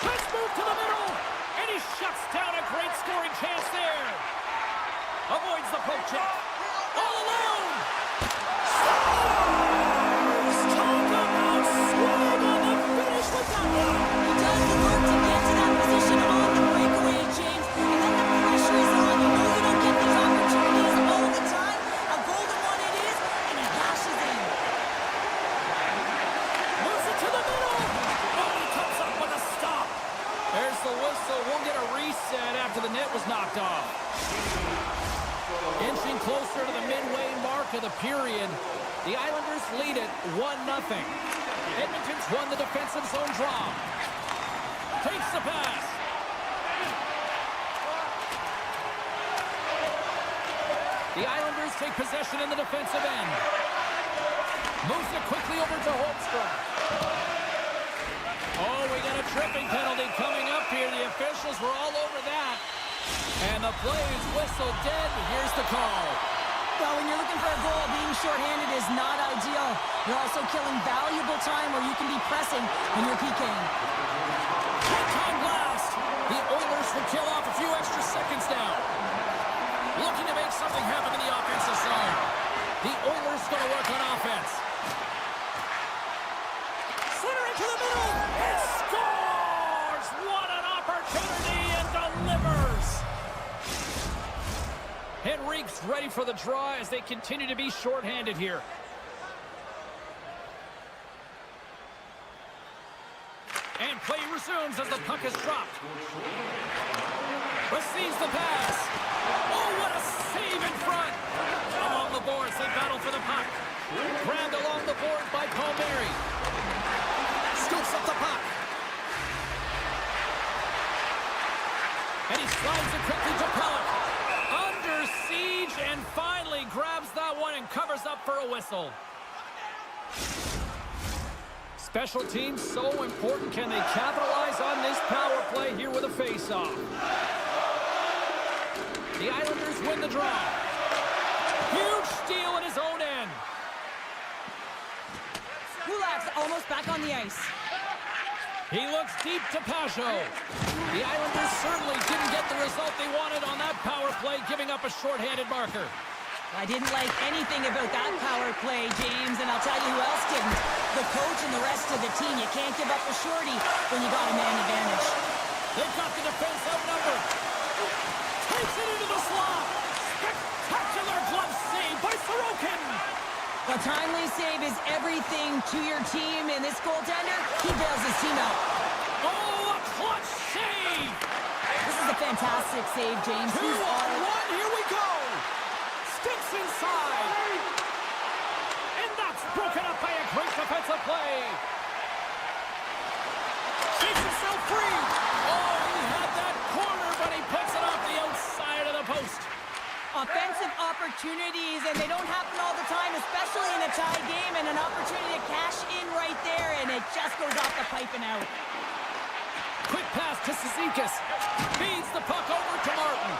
Let's move to the middle. And he shuts down a great scoring chance there. Avoids the poke check. All alone. Scores! Talk about swag on the finish with that one. He does the work to get to that position on the breakaway, James, and then the pressure is on. You know you don't get these opportunities all the time. A golden one it is, and he dashes in. Moves it to the middle. Oh, he comes up with a stop. There's the whistle. We'll get a reset after the net was knocked off. Inching closer to the midway mark of the period, the Islanders lead it 1-0. Edmonton's won the defensive zone draw. Takes the pass. The Islanders take possession in the defensive end. Moves it quickly over to Holmstrom. Oh, we got a tripping penalty coming up here. The officials were all over that. And the play is whistled dead. Here's the call. Well, when you're looking for a goal, being shorthanded is not ideal. You're also killing valuable time where you can be pressing when you're PKing. Time blast. The Oilers will kill off a few extra seconds now. Looking to make something happen in the offensive zone. The Oilers going to work on offense. Center into the middle. It scores! What an opportunity, and delivers. Henrique's ready for the draw as they continue to be shorthanded here. And play resumes as the puck is dropped. Receives the pass. Oh, what a save in front. Along the boards, they battle for the puck. Grabbed along the board by Palmieri. Scoops up the puck. And he slides it quickly to Pellick. Under siege, and finally grabs that one and covers up for a whistle. Special teams so important. Can they capitalize on this power play here with a face-off? The Islanders win the draw. Huge steal in his own end. Kulak's almost back on the ice. He looks deep to Pajot. The Islanders certainly didn't get the result they wanted on that power play, giving up a shorthanded marker. I didn't like anything about that power play, James, and I'll tell you who else didn't. The coach and the rest of the team. You can't give up a shorty when you got a man advantage. They've got the defense outnumbered. Takes it into the slot. Spectacular glove save by Sorokin. A timely save is everything to your team, and this goaltender, he bails his team out. Oh, a clutch save! This is a fantastic save, James. 2-on-1, here we go! Sticks inside! And that's broken up by a great defensive play! Shakes himself free! Oh, he had that corner, but he puts it off the outside of the post. Offensive opportunities, and they don't happen all the time, especially in a tie game, and an opportunity to cash in right there, and it just goes off the pipe and out. Quick pass to Cizikas. Feeds the puck over to Martin.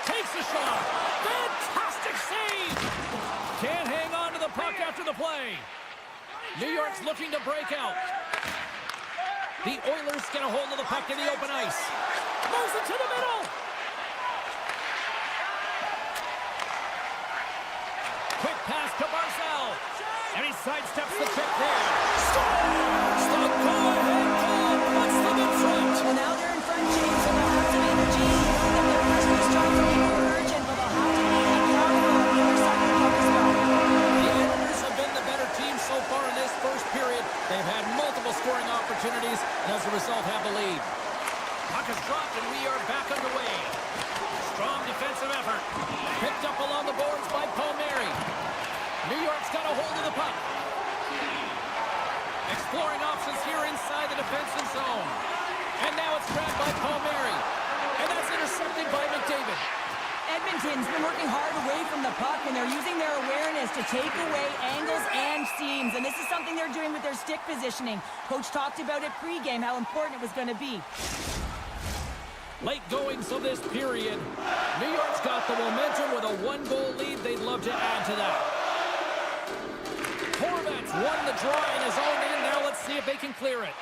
Takes a shot. Fantastic save. Can't hang on to the puck after the play. New York's looking to break out. The Oilers get a hold of the puck in the open ice. Moves it to the middle. Quick pass to Barzal. And he sidesteps the check there. New York's got a hold of the puck. Exploring options here inside the defensive zone. And now it's grabbed by Palmieri. And that's intercepted by McDavid. Edmonton's been working hard away from the puck, and they're using their awareness to take away angles and seams. And this is something they're doing with their stick positioning. Coach talked about it pregame, how important it was going to be. Late goings of this period. New York's got the momentum with a one-goal lead. They'd love to add to that. Horvat's won the draw in his own end. Now let's see if they can clear it.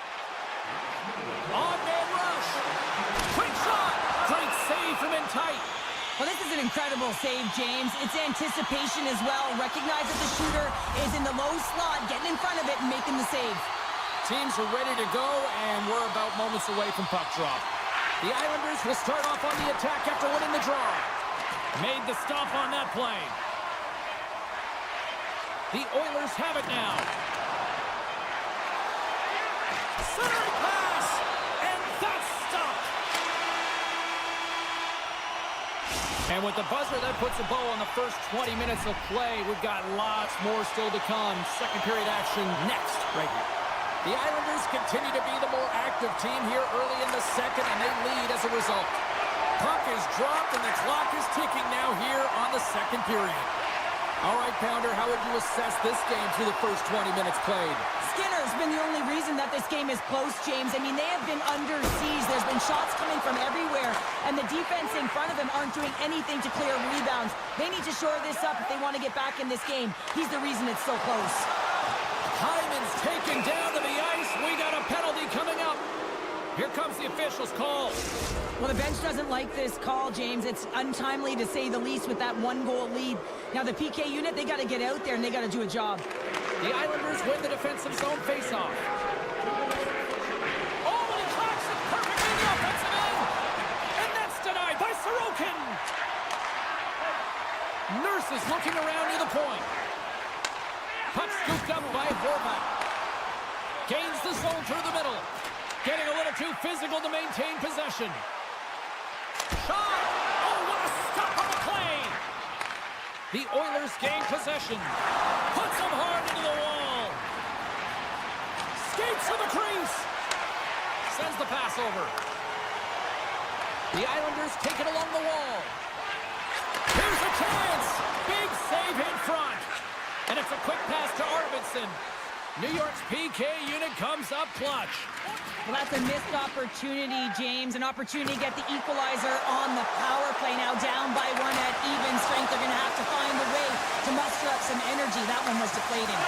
On-man rush. Quick shot. Great save from in tight. Well, this is an incredible save, James. It's anticipation as well. Recognize that the shooter is in the low slot, getting in front of it and making the save. Teams are ready to go, and we're about moments away from puck drop. The Islanders will start off on the attack after winning the draw. Made the stop on that play. The Oilers have it now. Centering pass, and that's stopped. And with the buzzer, that puts a bow on the first 20 minutes of play. We've got lots more still to come. Second period action next, right here. The Islanders continue to be the more active team here early in the second, and they lead as a result. Puck is dropped, and the clock is ticking now here on the second period. All right, Pounder, how would you assess this game through the first 20 minutes played? Skinner's been the only reason that this game is close, James. I mean, they have been under siege. There's been shots coming from everywhere, and the defense in front of them aren't doing anything to clear rebounds. They need to shore this up if they want to get back in this game. He's the reason it's so close. Hyman's taken down to the ice. We got a penalty coming up. Here comes the official's call. Well, the bench doesn't like this call, James. It's untimely to say the least with that one-goal lead. Now, the PK unit, they got to get out there, and they got to do a job. The Islanders win the defensive zone faceoff. Oh, and he clocks it perfectly in the offensive end. And that's denied by Sorokin. Nurse is looking around near the point. Puck scooped up by Horvat. Gains the zone through the middle. Getting a little too physical to maintain possession. Shot! Oh, what a stop on the play! The Oilers gain possession. Puts them hard into the wall. Skates to the crease. Sends the pass over. The Islanders take it along the wall. Here's a chance. Big save in front. And it's a quick pass to Arvidsson. New York's PK unit comes up clutch. Well, that's a missed opportunity, James. An opportunity to get the equalizer on the power play. Now down by one at even strength. They're going to have to find a way to muster up some energy. That one was deflating.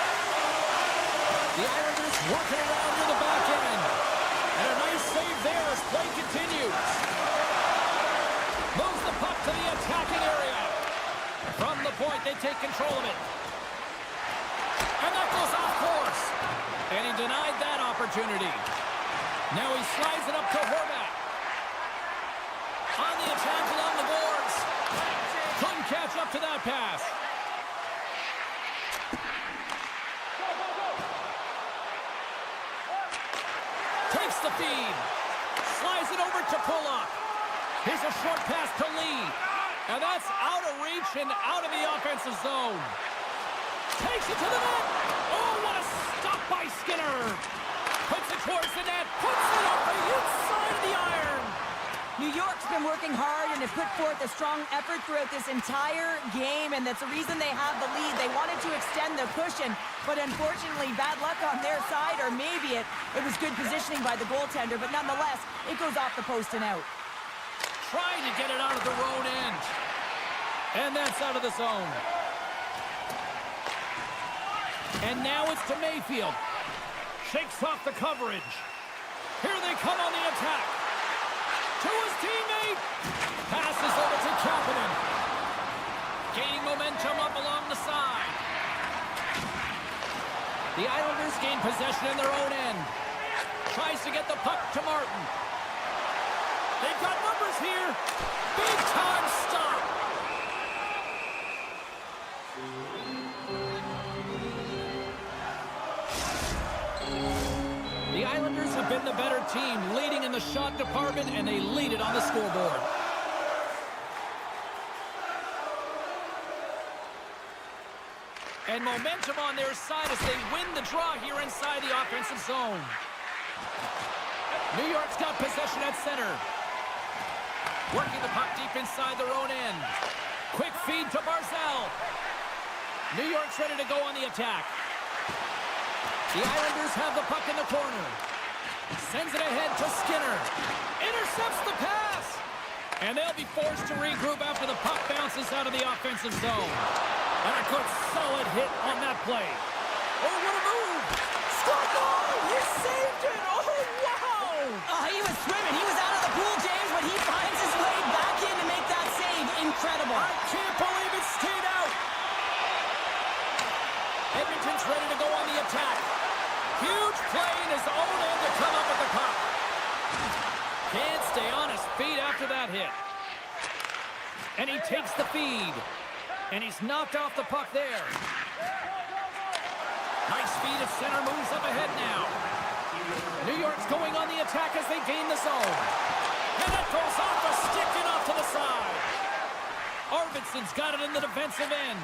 The Islanders working around to the back end. And a nice save there as play continues. Moves the puck to the attacking area. From the point, they take control of it. And that goes off course. And he denied that opportunity. Now he slides it up to Horvat. On the attack along the boards. Couldn't catch up to that pass. Takes the feed. Slides it over to Pulock. Here's a short pass to Lee. And that's out of reach and out of the offensive zone. Takes it to the net. Oh, what a stop by Skinner. Puts it towards the net. Puts it up the inside of the iron. New York's been working hard and has put forth a strong effort throughout this entire game, and that's the reason they have the lead. They wanted to extend the cushion, but unfortunately, bad luck on their side, or maybe it was good positioning by the goaltender, but nonetheless, it goes off the post and out. Trying to get it out of their own end. And that's out of the zone. And now it's to Mayfield. Shakes off the coverage. Here they come on the attack. To his teammate. Passes over to Kapanen. Gaining momentum up along the side. The Islanders gain possession in their own end. Tries to get the puck to Martin. They've got numbers here. Big time stop. The Islanders have been the better team, leading in the shot department, and they lead it on the scoreboard. And momentum on their side as they win the draw here inside the offensive zone. New York's got possession at center. Working the puck deep inside their own end. Quick feed to Barzal. New York's ready to go on the attack. The Islanders have the puck in the corner. Sends it ahead to Skinner. Intercepts the pass. And they'll be forced to regroup after the puck bounces out of the offensive zone. And a good solid hit on that play. Oh, what a move! Scored goal! He saved it! Oh, wow! He was swimming. He was out of the pool, James, but he finds his way back in to make that save. Incredible. I can't believe it stayed out. Edmonton's ready to go on the attack. Huge play in his own end to come up with the puck. Can't stay on his feet after that hit. And he takes the feed. And he's knocked off the puck there. Nice feed at center, moves up ahead now. New York's going on the attack as they gain the zone. And that goes off the stick and off to the side. Arvidsson's got it in the defensive end.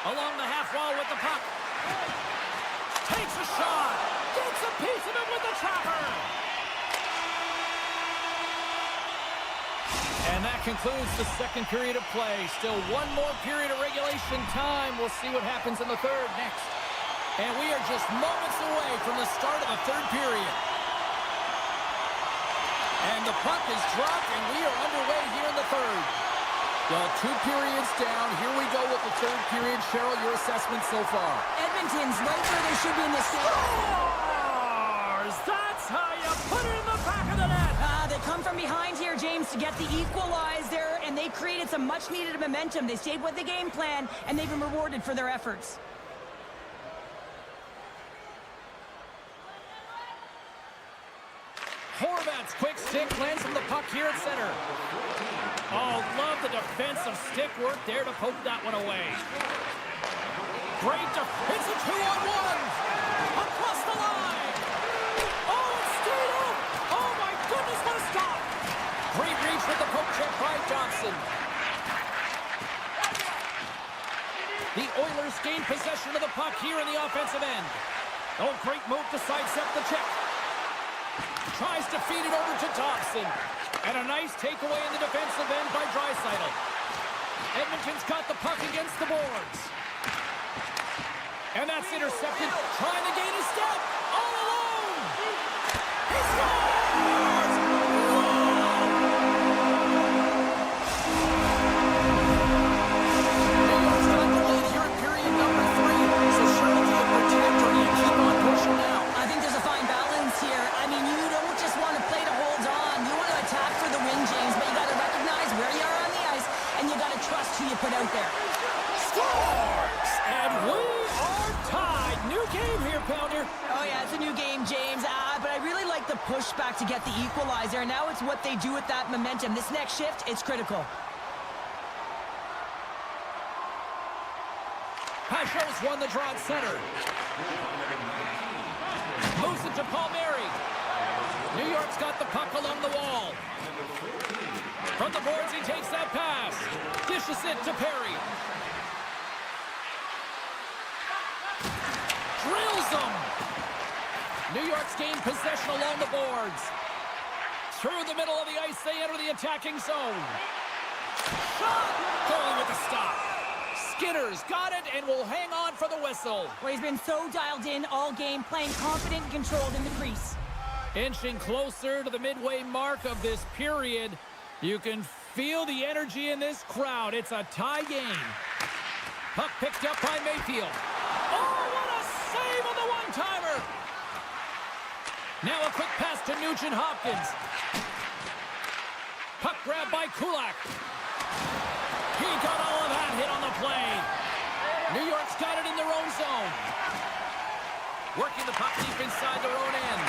Along the half wall with the puck. Takes a shot. Gets a piece of it with the trapper. And that concludes the second period of play. Still one more period of regulation time. We'll see what happens in the third next. And we are just moments away from the start of the third period. And the puck is dropped, and we are underway here in the third. Well, 2 periods down. Here we go with the third period. Cheryl, your assessment so far? Edmonton's right where they should be in this game. Scores! That's how you put it in the back of the net. They come from behind here, James, to get the equalizer, and they created some much-needed momentum. They stayed with the game plan, and they've been rewarded for their efforts. Horvat's quick stick lands from the puck here at center. Oh, love the defensive stick work there to poke that one away. Great it's a 2-on-1. Across the line. Oh, it stayed up. Oh, my goodness, what a stop. Great reach with the poke check by Johnson. The Oilers gain possession of the puck here in the offensive end. Oh, great move to sidestep the check. Tries to feed it over to Thompson. And a nice takeaway in the defensive end by Draisaitl. Edmonton's got the puck against the boards. And that's intercepted. Trying to gain a step. All alone. He scores! New York's got the lead here in period number 3. So Charlotte, do you protect or do you keep on pushing now? I think there's a fine balance here. I mean, you don't just want to play to hold on. You want to attack for the win, James, but you got to recognize where you are on the ice, and you got to trust who you put out there. Scores! And we are tied. New game here, Pounder. Oh, yeah, it's a new game, James. But I really like the pushback to get the equalizer. And now it's what they do with that momentum. This next shift, it's critical. Pashos won the draw at center. Moves it to Palmieri. New York's got the puck along the wall. From the boards, he takes that pass. Dishes it to Perry. Drills them. New York's gained possession along the boards. Through the middle of the ice, they enter the attacking zone. Shot! Going with the stop. Skinner's got it and will hang on for the whistle. Well, he's been so dialed in all game, playing confident and controlled in the crease. Inching closer to the midway mark of this period. You can feel the energy in this crowd. It's a tie game. Puck picked up by Mayfield. Oh, what a save on the one-timer! Now a quick pass to Nugent Hopkins. Puck grab by Kulak. He got all of that hit on the play. New York's got it in their own zone. Working the puck deep inside their own end.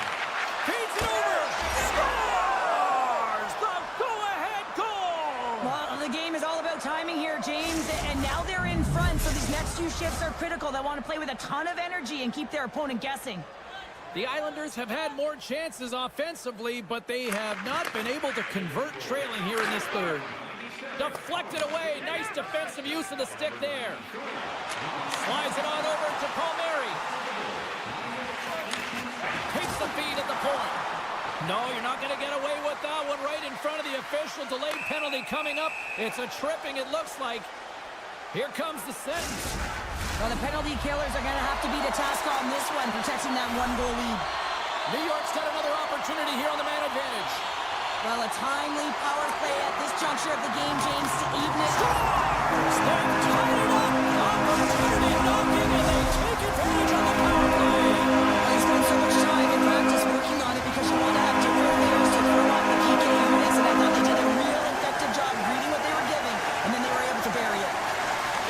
Feeds it over. Scores! The go-ahead goal! Well, the game is all about timing here, James. And now they're in front, so these next 2 shifts are critical. They want to play with a ton of energy and keep their opponent guessing. The Islanders have had more chances offensively, but they have not been able to convert trailing here in this third. Deflected away. Nice defensive use of the stick there. No, you're not going to get away with that one right in front of the official. Delayed penalty coming up. It's a tripping, it looks like. Here comes the sentence. Well, the penalty killers are going to have to be the task on this one, protecting that one-goal lead. New York's got another opportunity here on the man advantage. Well, a timely power play at this juncture of the game, James, to even it. They've tied it up. Opportunity knocking, and they take advantage of the power play. They spent so much time in practice working on it because you want to have different players to throw off the PK units, and I thought they did a real effective job reading what they were giving, and then they were able to bury it.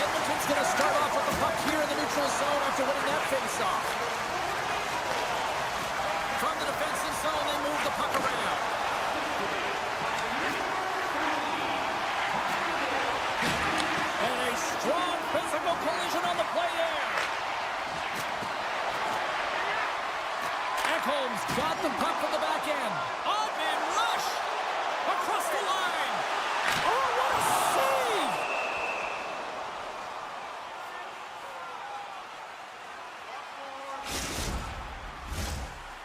Edmonton's going to start off with the puck here in the neutral zone after winning that face-off. From the defensive zone, they move the puck around. And a strong physical collision on the play there. Ekholm's got the puck from the back end. Odd man rush! Across the line! Oh, what a save!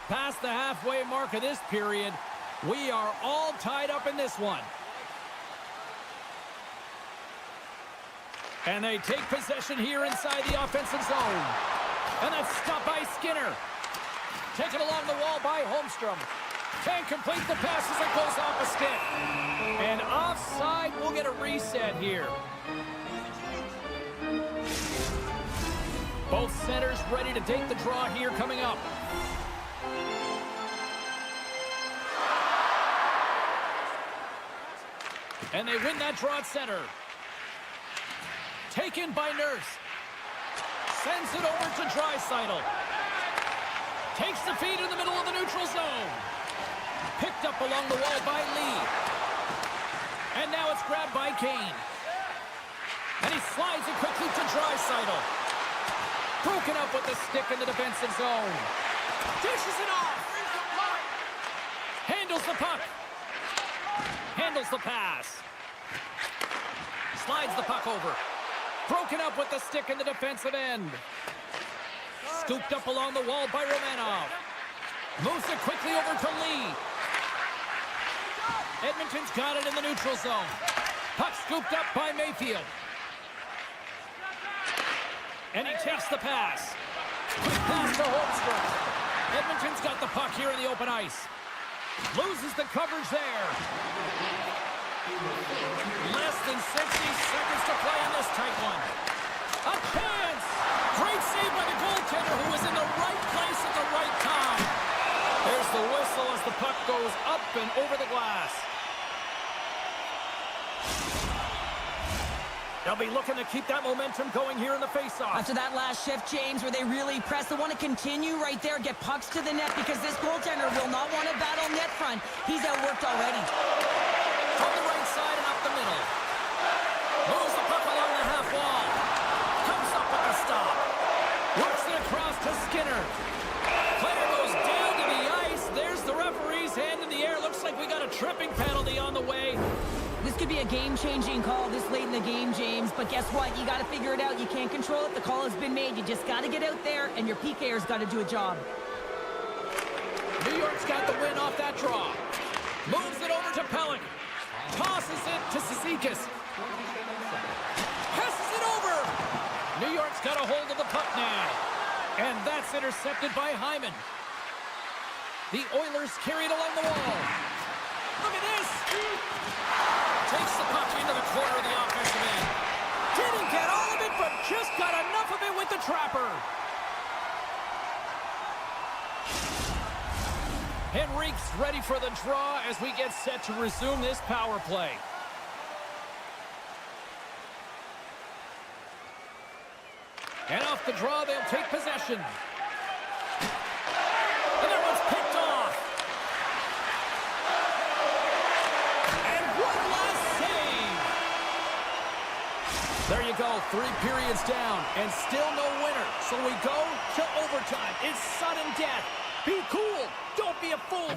Past the halfway mark of this period, we are all tied up in this one. And they take possession here inside the offensive zone. And that's stopped by Skinner. Taken along the wall by Holmstrom. Can't complete the pass as it goes off a stick. And offside, we'll get a reset here. Both centers ready to take the draw here coming up. And they win that draw at center. Taken by Nurse. Sends it over to Draisaitl. Takes the feed in the middle of the neutral zone. Picked up along the wall by Lee. And now it's grabbed by Kane. And he slides it quickly to Draisaitl. Broken up with the stick in the defensive zone. Dishes it off. Handles the puck. Handles the pass. Slides the puck over. Broken up with the stick in the defensive end. Scooped up along the wall by Romanov. Moves it quickly over to Lee. Edmonton's got it in the neutral zone. Puck scooped up by Mayfield. And he takes the pass. Quick pass to Holmstrom. Edmonton's got the puck here in the open ice. Loses the coverage there. Less than 60 seconds to play in this tight one. A chance! Great save by the goaltender who was in the right place at the right time. There's the whistle as the puck goes up and over the glass. They'll be looking to keep that momentum going here in the faceoff. After that last shift, James, where they really press, they want to continue right there, get pucks to the net, because this goaltender will not want to battle net front. He's outworked already. From the right side and up the middle. Moves the puck along the half wall. Comes up with the stop. Works it across to Skinner. Player goes down to the ice. There's the referee's hand in the air. Looks like we got a tripping penalty on the way. This could be a game-changing call this late in the game, James. But guess what? You got to figure it out. You can't control it. The call has been made. You just got to get out there, and your PKer's got to do a job. New York's got the win off that draw. Moves it over to Pellick. Tosses it to Cizikas. Passes it over. New York's got a hold of the puck now. And that's intercepted by Hyman. The Oilers carry it along the wall. Look at this. Takes the puck into the corner of the offensive end. Didn't get all of it, but just got enough of it with the trapper. Henrique's ready for the draw as we get set to resume this power play. And off the draw, they'll take possession. And that one's picked off. And one last save. There you go, 3 periods down, and still no winner. So we go to overtime. It's sudden death. Be cool. Don't be a fool.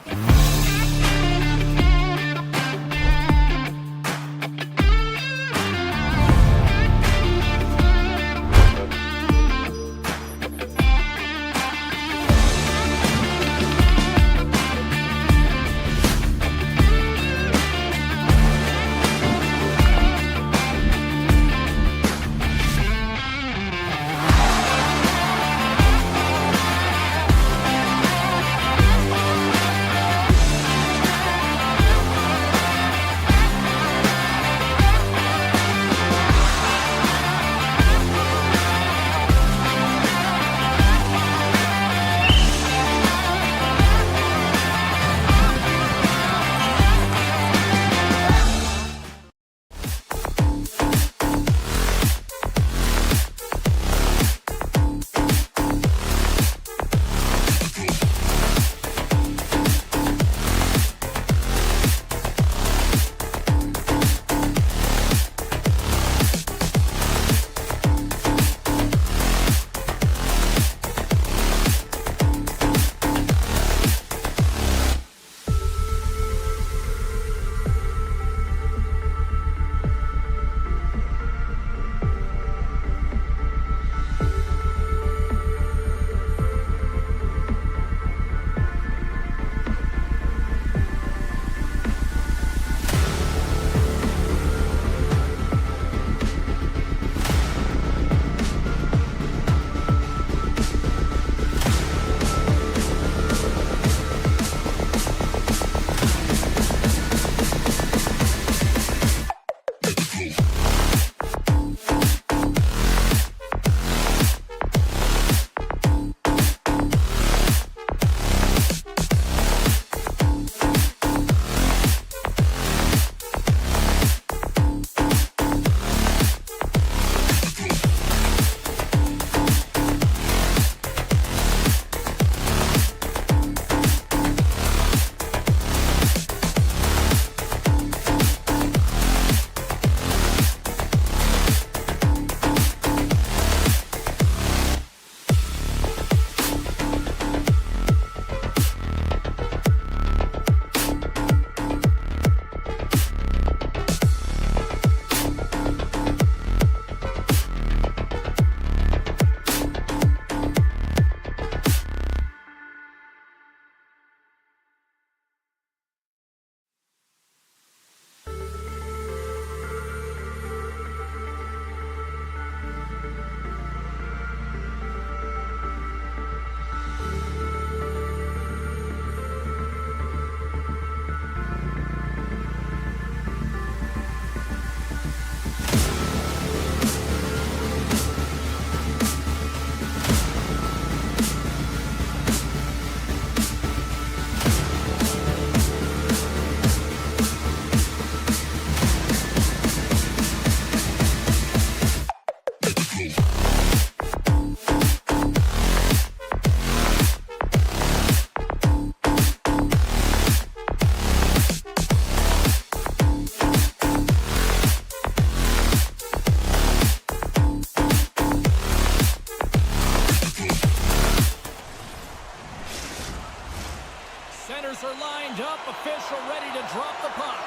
Lined up, official ready to drop the puck.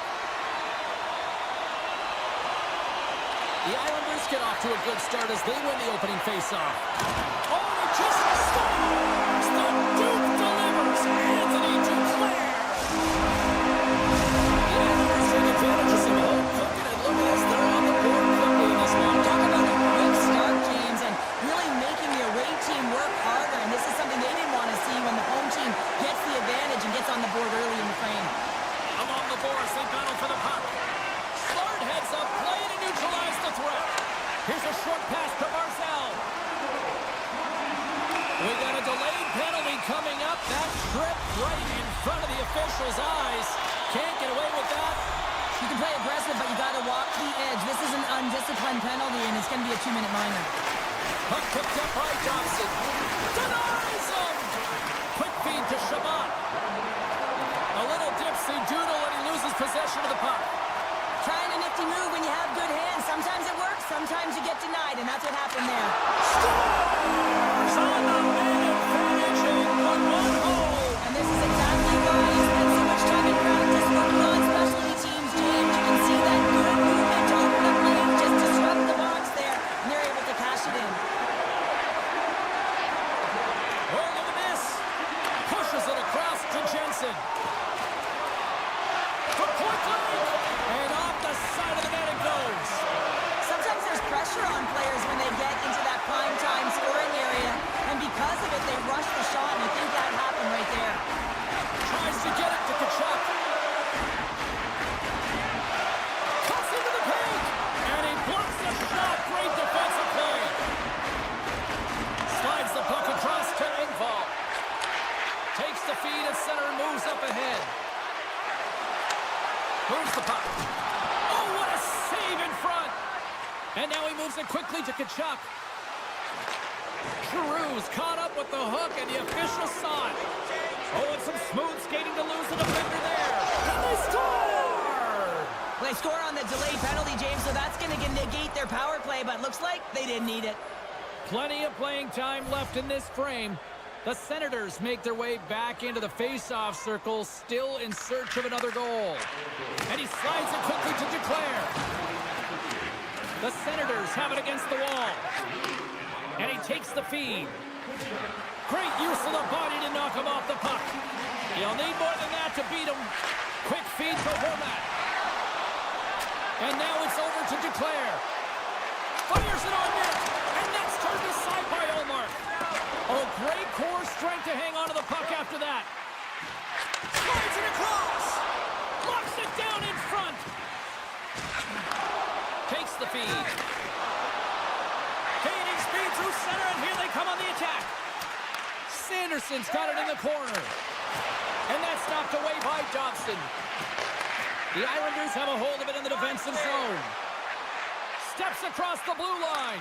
The Islanders get off to a good start as they win the opening faceoff. Oh, it just scores! The Duke delivers! Anthony Duclair! The Islanders take advantage of some home cooking, and look at this, they're on the board quickly in this one. Talk about a quick start, James, and really making the away team work harder, and this is something they didn't want to see when the home team gets the advantage and gets on the board early in the frame. Along the boards, they battle for the puck. Slard heads up, play to neutralize the threat. Here's a short pass to Barzal. We got a delayed penalty coming up. That trip right in front of the official's eyes. Can't get away with that. You can play aggressive, but you got to walk the edge. This is an undisciplined penalty, and it's going to be a 2-minute minor. Puck picked up by Johnson. Denies him! Quick feed to Shabbat. A little dipsy doodle, and he loses possession of the puck. Trying a nifty move when you have good hands. Sometimes it works, sometimes you get denied, and that's what happened there. Scores on the minute finishing 1-1 goal. And this is exactly why you spend so much time in practice working on specialty teams, James. You can see that good movement to open up lane, just disrupt the box there, and they're able to cash it in. Oh, look at this. Pushes it across to Jensen. For point blank. And off the side of the net it goes. Sometimes there's pressure on players when they get into that prime time scoring area, and because of it, they rush the shot, and I think that happened right there. Tries to get it to Kachuk. Cuts into the paint. And he blocks the shot. Great defensive play. Slides the puck across to Engvall. Takes the feed at center and moves up ahead. Moves the puck. Oh, what a save in front. And now he moves it quickly to Kachuk. Giroux's caught up with the hook, and the official saw it. Oh, and some smooth skating to lose the defender there. And they score! Well, they score on the delayed penalty, James, so that's going to negate their power play, but looks like they didn't need it. Plenty of playing time left in this frame. The Senators make their way back into the face-off circle, still in search of another goal. And he slides it quickly to Duclair. The Senators have it against the wall. And he takes the feed. Great use of the body to knock him off the puck. He'll need more than that to beat him. Quick feed to Hormat. And now it's over to Duclair. Fires it on net. And that's turned aside by Omar. Oh, great core strength to hang on to the puck after that. Slides it across. Locks it down in front. Takes the feed. Gaining speed through center, and here they come on the attack. Sanderson's got it in the corner. And that's knocked away by Dobson. The Islanders have a hold of it in the defensive zone. Steps across the blue line.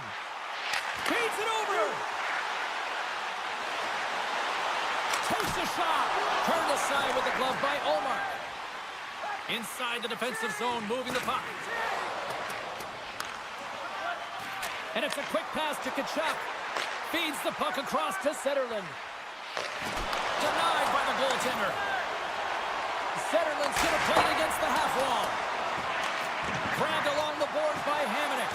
Feeds it over. Takes a shot. Turned aside with the glove by Omar. Inside the defensive zone, moving the puck. And it's a quick pass to Kachuk. Feeds the puck across to Zetterlund. Denied by the goaltender. Zetterlund's going to play it against the half wall. Grabbed along the boards by Hamonic.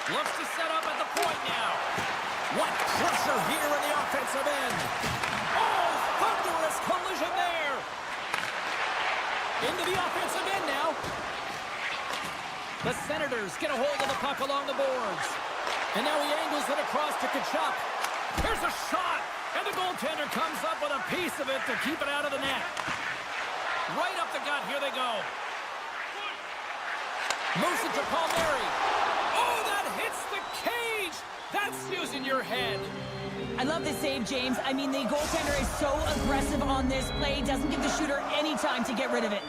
Looks to set up at the point now. What pressure here in the offensive end. Oh, thunderous collision there. Into the offensive end now. The Senators get a hold of the puck along the boards. And now he angles it across to Kachuk. Here's a shot. And the goaltender comes up with a piece of it to keep it out of the net. Right up the gut. Here they go. Moves it to Palmieri. Oh, that hits the cage. That's using your head. I love this save, James. I mean, the goaltender is so aggressive on this play. Doesn't give the shooter any time to get rid of it.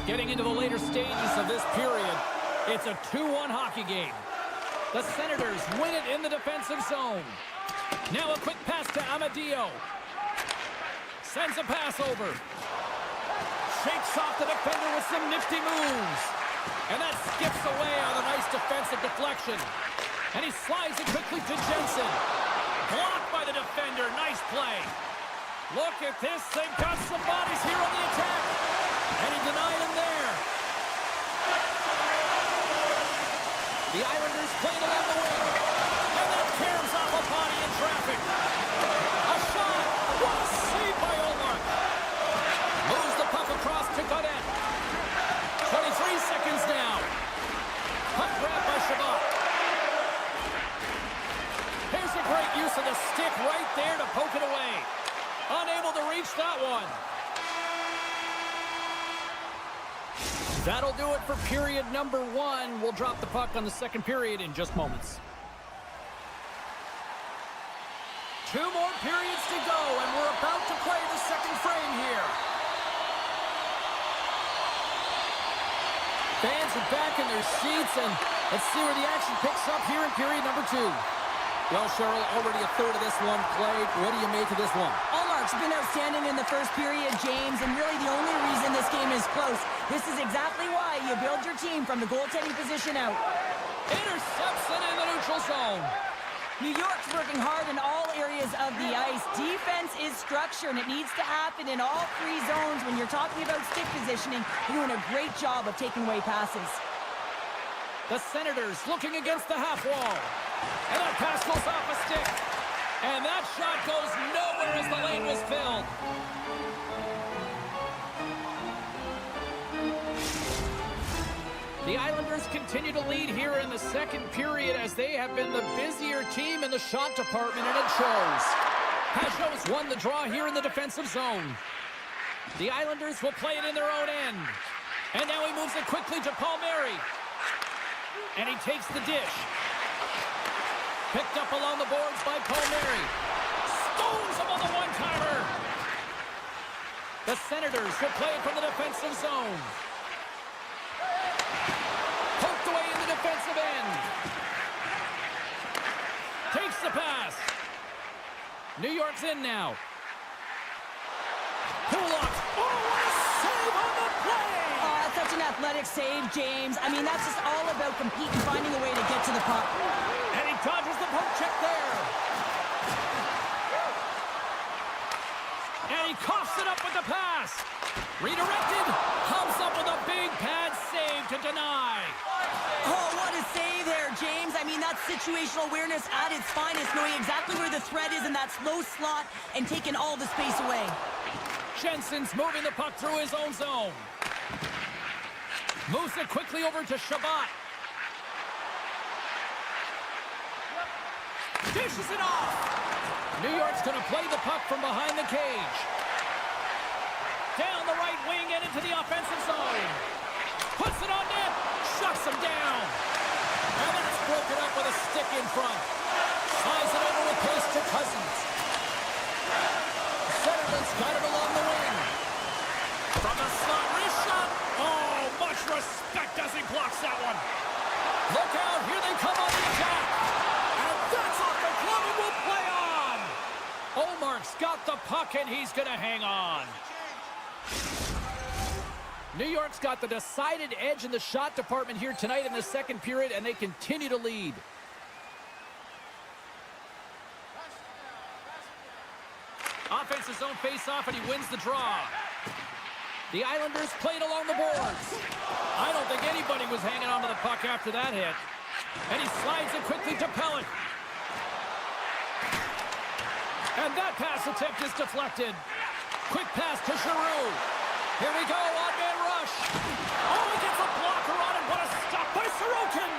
Getting into the later stages of this period, it's a 2-1 hockey game. The Senators win it in the defensive zone. Now a quick pass to Amadio. Sends a pass over. Shakes off the defender with some nifty moves. And that skips away on a nice defensive deflection. And he slides it quickly to Jensen. Blocked by the defender. Nice play. Look at this. They've got some bodies here on the attack. And he denied him there. The Islanders playing along the wing. And that caroms off a body in traffic. A shot. What a save by Omar. Moves the puck across to Godet. 23 seconds now. Puck grab by Shabbat. Here's a great use of the stick right there to poke it away. Unable to reach that one. That'll do it for period number 1. We'll drop the puck on the second period in just moments. 2 more periods to go, and we're about to play the second frame here. Fans are back in their seats, and let's see where the action picks up here in period number 2. Well, Cheryl, already a third of this one played. What do you make of this one? Allmark's been outstanding in the first period, James, and really the only reason this game is close. This is exactly why you build your team from the goaltending position out. Intercepts it in the neutral zone. New York's working hard in all areas of the ice. Defense is structure, and it needs to happen in all 3 zones. When you're talking about stick positioning, you're doing a great job of taking away passes. The Senators looking against the half wall. And that pass goes off a stick. And that shot goes nowhere as the lane was filled. The Islanders continue to lead here in the second period as they have been the busier team in the shot department, and it shows. Pajot's won the draw here in the defensive zone. The Islanders will play it in their own end. And now he moves it quickly to Palmieri. And he takes the dish. Picked up along the boards by Palmieri. Stones him on the one-timer. The Senators will play it from the defensive zone. Poked away in the defensive end. Takes the pass. New York's in now. Pulock. Oh, what a save on the play! Oh, that's such an athletic save, James. I mean, that's just all about competing, finding a way to get to the puck. And he dodges the poke check there. And he coughs it up with the pass. Redirected. Comes up with a big pad save to deny. Oh, what a save there, James. I mean, that's situational awareness at its finest, knowing exactly where the threat is in that slow slot and taking all the space away. Jensen's moving the puck through his own zone. Moves it quickly over to Shabbat. Dishes it off. New York's going to play the puck from behind the cage. Down the right wing and into the offensive zone. Puts it on net. Shuts him down. And that's broken up with a stick in front. Slides it over with pace to Cousins. Centerman's got it along the wing. From the slot, wrist shot. Oh, much respect as he blocks that one. Look out, here they come on the attack. And that's off the glove and will play on. Olmark's got the puck and he's going to hang on. New York's got the decided edge in the shot department here tonight in the second period, and they continue to lead. Offensive zone face-off, and he wins the draw. The Islanders played along the boards. I don't think anybody was hanging on to the puck after that hit. And he slides it quickly to Pellick. And that pass attempt is deflected. Quick pass to Giroux. Here we go, odd-man rush. Oh, he gets a blocker on it. What a stop by Sorokin.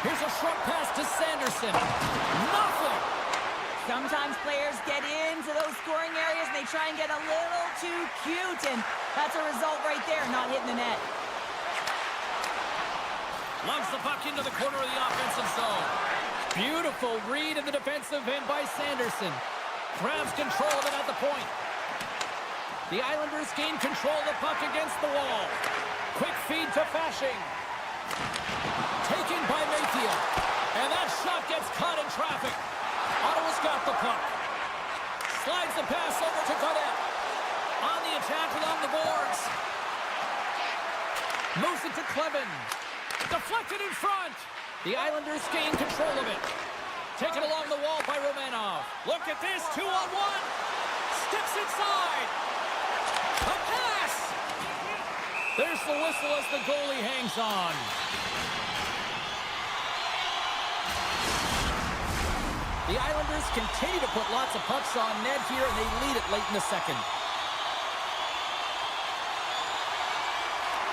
Here's a short pass to Sanderson. Nothing. Sometimes players get into those scoring areas and they try and get a little too cute, and that's a result right there, not hitting the net. Lugs the puck into the corner of the offensive zone. Beautiful read in the defensive end by Sanderson. Grabs control of it at the point. The Islanders gain control of the puck against the wall. Quick feed to Fasching. Taken by Mayfield. And that shot gets caught in traffic. Ottawa's got the puck. Slides the pass over to Godet. On the attack along the boards. Moves it to Clevin. Deflected in front. The Islanders gain control of it. Taken along the wall by Romanov. Look at this, 2-on-1. Steps inside. A pass. There's the whistle as the goalie hangs on. The Islanders continue to put lots of pucks on net here, and they lead it late in the second.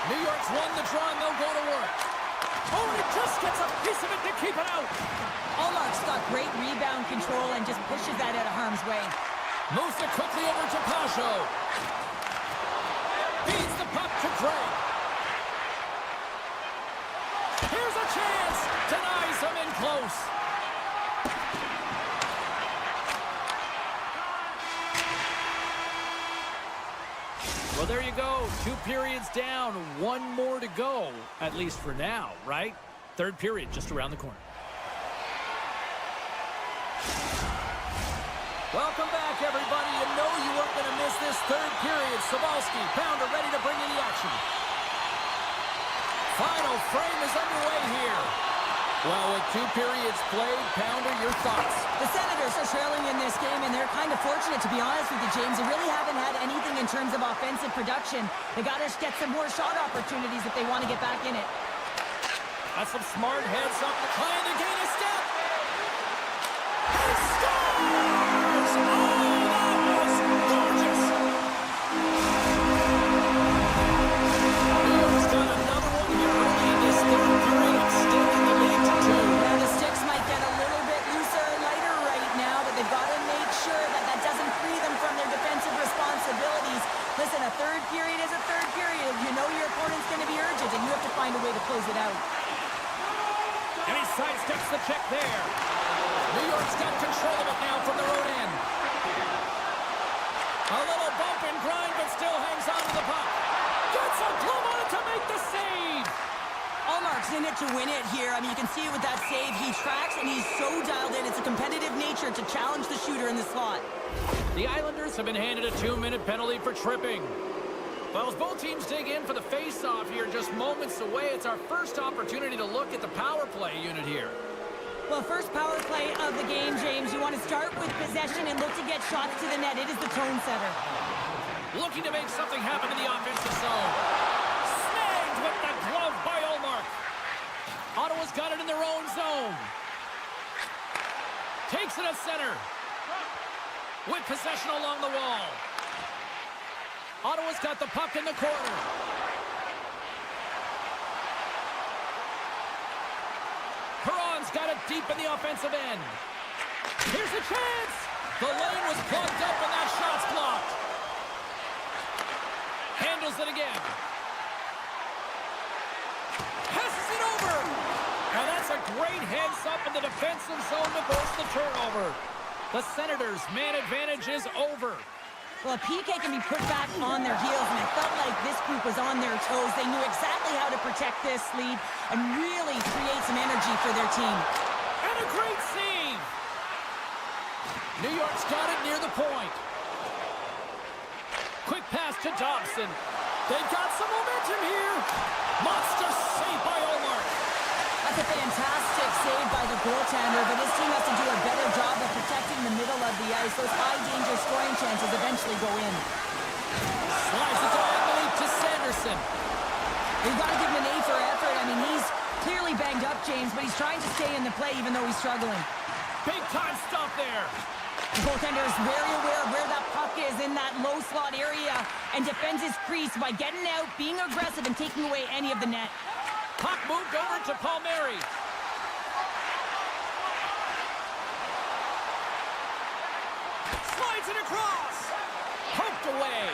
New York's won the draw, and they'll go to work. Oh, and it just gets a piece of it to keep it out. Allmark's got great rebound control and just pushes that out of harm's way. Moves it quickly over to Pajot. Feeds the puck to Craig. Here's a chance. Denies him in close. Well, there you go. 2 periods down, 1 more to go, at least for now, right? Third period just around the corner. Welcome back, everybody. You know you weren't going to miss this third period. Sabalski, Pounder ready to bring in the action. Final frame is underway here. Well, with 2 periods played, Pounder, your thoughts? The Senators are trailing in this game, and they're kind of fortunate, to be honest with you, James. They really haven't had anything in terms of offensive production. They got to get some more shot opportunities if they want to get back in it. That's some smart heads up, trying to gain a step. He scores! Oh, that was gorgeous! New York's got another one here early in this third period, extending the lead to 2. Now, the sticks might get a little bit looser and lighter right now, but they've got to make sure that that doesn't free them from their defensive responsibilities. Listen, a third period is a third period. You know your opponent's going to be urgent, and you have to find a way to close it out. And he sidesteps the check there. New York's got control of it now from their own end. A little bump and grind, but still hangs on to the puck. Gets a glove on it to make the save. Allmark's in it to win it here. I mean, you can see it with that save. He tracks, and he's so dialed in. It's a competitive nature to challenge the shooter in the slot. The Islanders have been handed a 2-minute penalty for tripping. Well, as both teams dig in for the face-off here, just moments away, it's our first opportunity to look at the power play unit here. Well, first power play of the game, James. You want to start with possession and look to get shots to the net. It is the tone setter. Looking to make something happen in the offensive zone. Snagged with the glove by Ullmark. Ottawa's got it in their own zone. Takes it at center. With possession along the wall. Ottawa's got the puck in the corner. Perron's got it deep in the offensive end. Here's a chance. The lane was plugged up and that shot's blocked. Handles it again. Passes it over. And that's a great heads up in the defensive zone to force the turnover. The Senators' man advantage is over. Well, PK can be put back on their heels, and it felt like this group was on their toes. They knew exactly how to protect this lead and really create some energy for their team. And a great save! New York's got it near the point. Quick pass to Dobson. They've got some momentum here. Monster save by Ullmark. That's a fantastic save by the goaltender, but his team has to do a better job of protecting the middle of the ice. Those high-danger scoring chances eventually go in. Slides it diagonally to Sanderson. You've got to give him an A for effort. I mean, he's clearly banged up, James, but he's trying to stay in the play even though he's struggling. Big-time stop there. The goaltender is very aware of where that puck is in that low slot area and defends his crease by getting out, being aggressive, and taking away any of the net. Puck moved over to Palmieri. Slides it across. Poked away.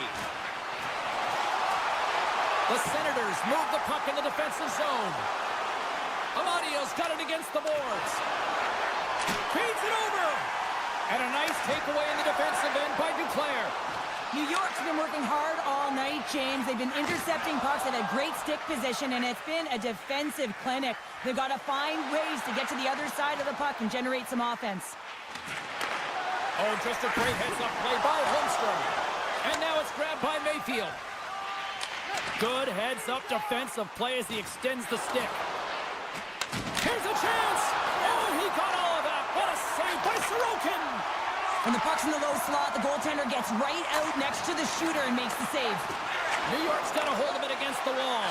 The Senators move the puck in the defensive zone. Amadio's got it against the boards. Feeds it over. And a nice takeaway in the defensive end by Duclair. New York's been working hard all night, James. They've been intercepting pucks at a great stick position, and it's been a defensive clinic. They've got to find ways to get to the other side of the puck and generate some offense. Oh, just a great heads-up play by Holmstrom. And now it's grabbed by Mayfield. Good heads-up defensive play as he extends the stick. Here's a chance! Oh, he got all of that! What a save by Sorokin! When the puck's in the low slot, the goaltender gets right out next to the shooter and makes the save. New York's got a hold of it against the wall.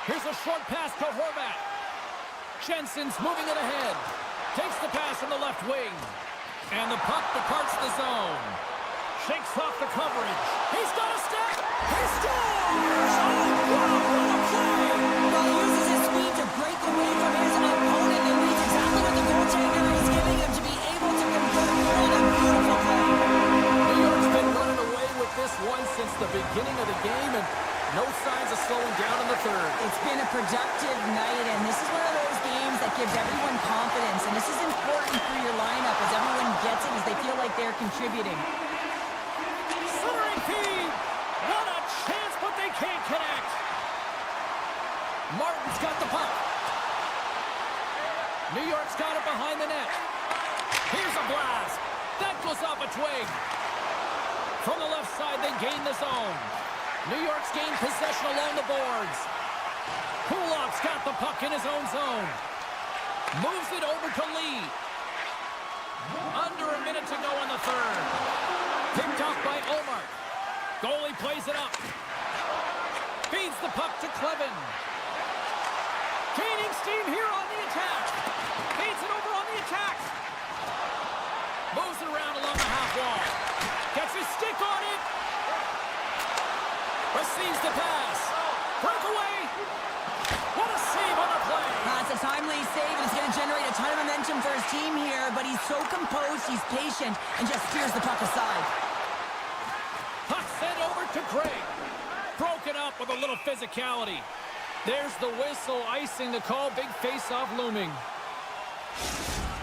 Here's a short pass to Horvat. Jensen's moving it ahead. Takes the pass from the left wing. And the puck departs the zone. Shakes off the coverage. He's got a step. He scores! Oh, wow, what a play! Well, he uses his speed to break away from his opponent and reads exactly what the goaltender is giving him to be able to convert. What a beautiful play. New York's been running away with this one since the beginning of the game, and no signs of slowing down in the third. It's been a productive night, and this is one of those games that gives everyone confidence, and this is important for your lineup as everyone gets it, as they feel like they're contributing. Centering feed! What a chance, but they can't connect! Martin's got the puck. New York's got it behind the net. Here's a blast. That goes off a twig. From the left side, they gain the zone. New York's gained possession along the boards. Kulak's got the puck in his own zone. Moves it over to Lee. Under a minute to go in the third. Picked off by Omar. Goalie plays it up. Feeds the puck to Clevin. Gaining steam here on the attack. Feeds it over on the attack. Moves it around along the half wall. Gets his stick on it. Receives the pass. Breakaway. What a save on the play. That's a timely save, and it's going to generate a ton of momentum for his team here, but he's so composed, he's patient, and just steers the puck aside. Puck sent over to Craig. Broken up with a little physicality. There's the whistle, icing the call. Big face-off looming.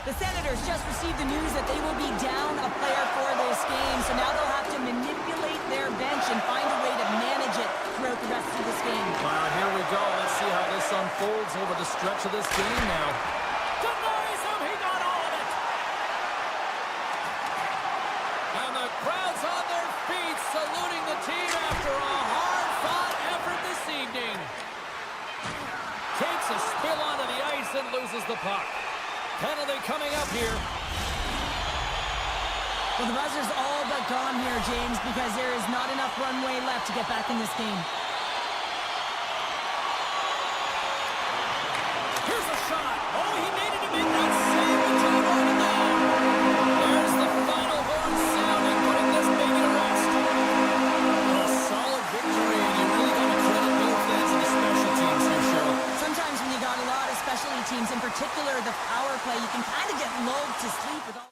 The Senators just received the news that they will be down a player for this game, so now they'll have to manipulate their bench and find a way to manage it throughout the rest of this game. Well, here we go. Let's see how this unfolds over the stretch of this game now. Denies him. He got all of it. And the crowd's on their feet, saluting the team after a hard-fought effort this evening. Takes a spill onto the ice and loses the puck. Penalty coming up here. Well, the buzzer's all but gone here, James, because there is not enough runway left to get back in this game. Here's a shot. Oh, he needed to make that save to turn on the net. There's the final horn sounding, putting this baby to rest. A solid victory, and you really got to credit both ends of the special teams here, Cheryl. Sometimes when you got a lot of specialty teams, in particular the power play, you can kind of get lulled to sleep with all...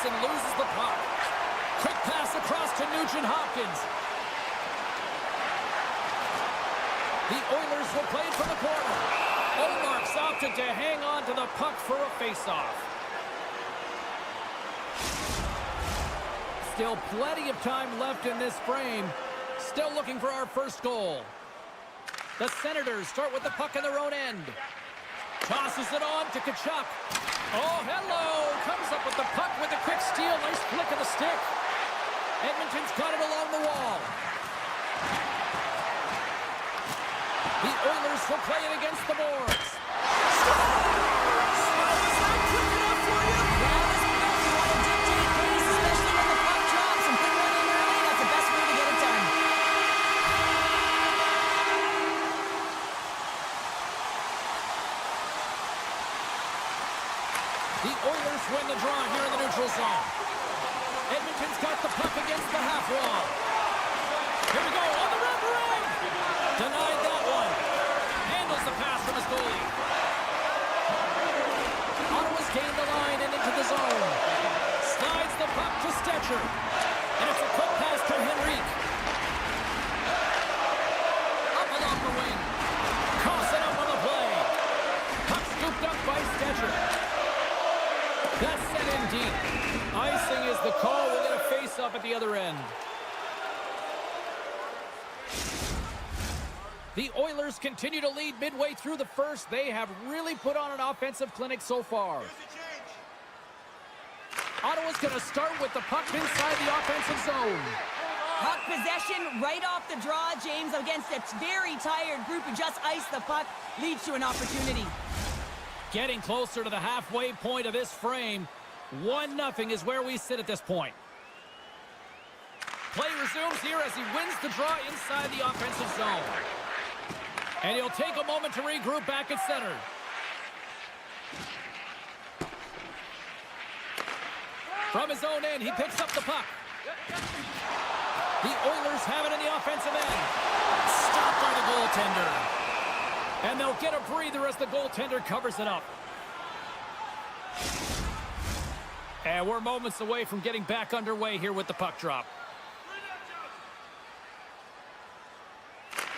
Sanderson loses the puck. Quick pass across to Nugent-Hopkins. The Oilers will play it from the corner. Olmark's opted to hang on to the puck for a face-off. Still plenty of time left in this frame. Still looking for our first goal. The Senators start with the puck in their own end. Tosses it on to Tkachuk. Oh, hello! Comes up with the puck with a quick steal. Nice flick of the stick. Edmonton's got it along the wall. The Oilers will play it against the boards. The Oilers win the draw here in the neutral zone. Edmonton's got the puck against the half wall. Here we go, on the red ring! Denied that one. Handles the pass from his goalie. Ottawa's gained the line and into the zone. Slides the puck to Stetcher. And it's a quick pass to Henrique. Up along the wing. Coughs it up on the play. Puck scooped up by Stetcher. That's set in deep. Icing is the call. We'll get a face-up at the other end. The Oilers continue to lead midway through the first. They have really put on an offensive clinic so far. Ottawa's going to start with the puck inside the offensive zone. Puck possession right off the draw, James, against a very tired group who just iced the puck, leads to an opportunity. Getting closer to the halfway point of this frame. 1-0 is where we sit at this point. Play resumes here as he wins the draw inside the offensive zone. And he'll take a moment to regroup back at center. From his own end, he picks up the puck. The Oilers have it in the offensive end. Stopped by the goaltender. And they'll get a breather as the goaltender covers it up. And we're moments away from getting back underway here with the puck drop.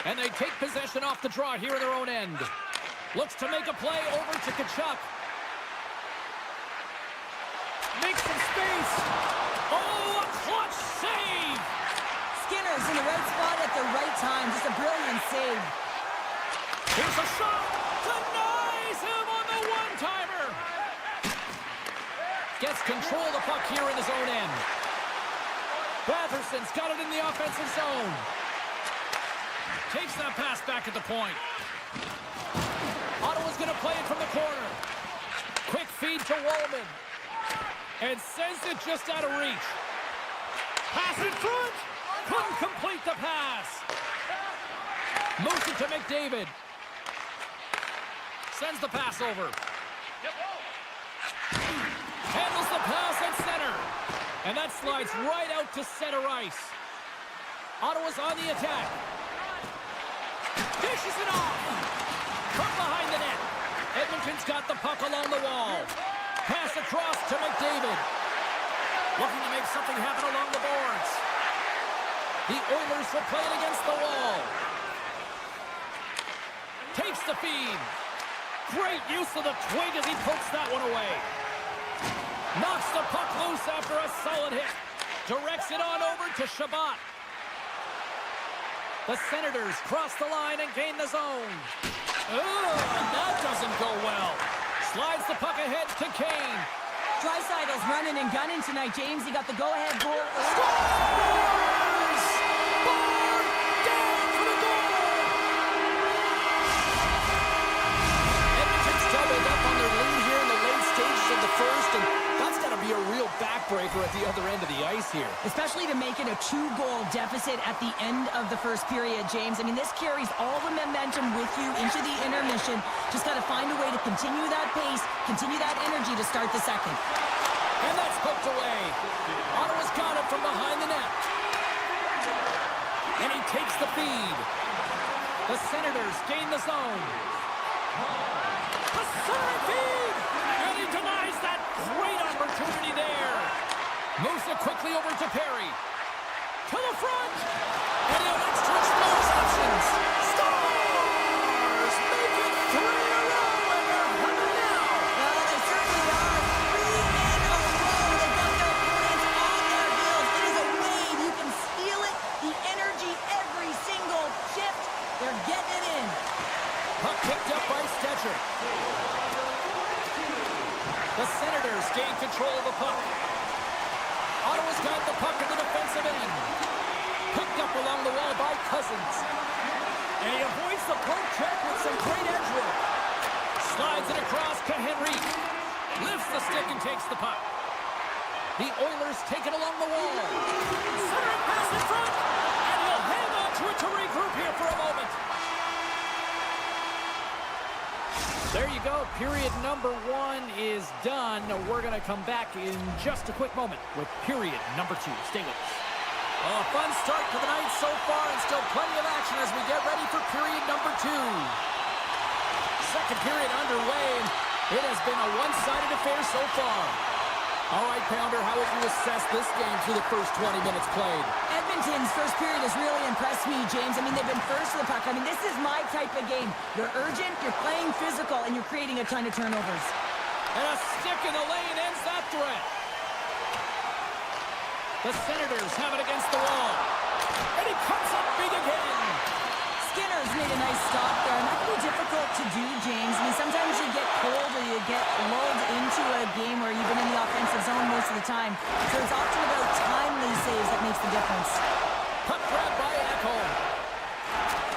And they take possession off the draw here in their own end. Looks to make a play over to Tkachuk. Makes some space. Oh, a clutch save! Skinner's in the right spot at the right time. Just a brilliant save. Here's a shot. Denies him on the one-timer. Gets control of the puck here in his own end. Batherson's got it in the offensive zone. Takes that pass back at the point. Ottawa's going to play it from the corner. Quick feed to Wallman. And sends it just out of reach. Pass in front. Couldn't complete the pass. Moves it to McDavid. Sends the pass over. Handles the pass at center. And that slides right out to center ice. Ottawa's on the attack. Dishes it off. From behind the net. Edmonton's got the puck along the wall. Pass across to McDavid. Looking to make something happen along the boards. The Oilers will play it against the wall. Takes the feed. Great use of the twig as he pokes that one away. Knocks the puck loose after a solid hit. Directs it on over to Shabbat. The Senators cross the line and gain the zone. And that doesn't go well. Slides the puck ahead to Kane. Dreisaitl's running and gunning tonight, James. He got the go-ahead goal. Scores! Bar down for the goal! Edmonton's doubled up on their lead here in the late stages of the first, and that's got to be a real backbreaker at the other end of the ice here. Especially to make it a 2-goal deficit at the end of the first period, James. I mean, this carries all the momentum with you into the intermission. Just got to find a way to continue that pace, continue that energy to start the second. And that's poked away. Ottawa's got it from behind the net. And he takes the feed. The Senators gain the zone. The center feed! And he denies that great opportunity there. Moves it quickly over to Perry. To the front. And he'll next to explore his options. Stars! Make it 3 in a row, and they're humming now. Well, they certainly are. 3 in a row. They've got their opponents on their heels. It is a wave. You can feel it. The energy every single shift. They're getting it in. Puck picked up by Stetcher. The Senators gain control of the puck. Ottawa's got the puck in the defensive end. Picked up along the wall by Cousins. And he avoids the poke check with some great edge work. Slides it across to Henry. Lifts the stick and takes the puck. The Oilers take it along the wall. Centering pass in front. And he'll hang on to it to regroup here for a moment. There you go. Period number 1 is done. We're going to come back in just a quick moment with period number 2. Stay with us. A fun start to the night so far, and still plenty of action as we get ready for period number 2. Second period underway, and it has been a one-sided affair so far. All right, Pounder, how would you assess this game through the first 20 minutes played? Edmonton's first period has really impressed me, James. I mean, they've been first to the puck. I mean, this is my type of game. You're urgent, you're playing physical, and you're creating a ton of turnovers. And a stick in the lane ends that threat. The Senators have it against the wall. And he comes up big again. Skinner's made a nice stop there, and that can be difficult to do, James. I mean, sometimes you get cold or you get lulled into a game where you've been in the offensive zone most of the time. So it's often about timely saves that makes the difference. Puck grab by Ekholm.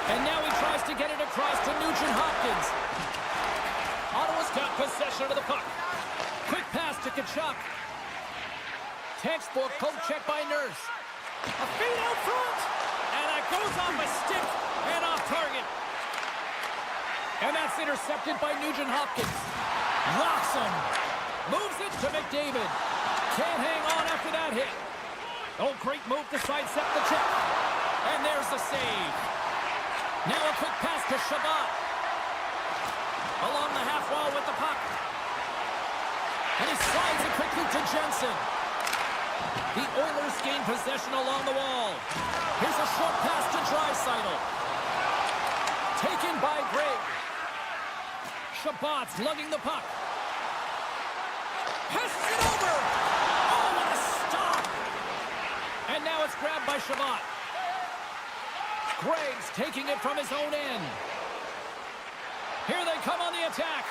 And now he tries to get it across to Nugent-Hopkins. Ottawa's got possession of the puck. Quick pass to Tkachuk. Textbook poke check by Nurse. A feed out front. And that goes off a stick and off target. And that's intercepted by Nugent-Hopkins. Rocks him. Moves it to McDavid. Can't hang on after that hit. Oh, great move to sidestep the check. And there's the save. Now a quick pass to Shabbat. Along the half wall with the puck. And he slides it quickly to Jensen. The Oilers gain possession along the wall. Here's a short pass to Draisaitl. Taken by Gregg. Shabbat's lugging the puck. Passes it over. Oh, what a stop. And now it's grabbed by Shabbat. Gregg's taking it from his own end. Here they come on the attack.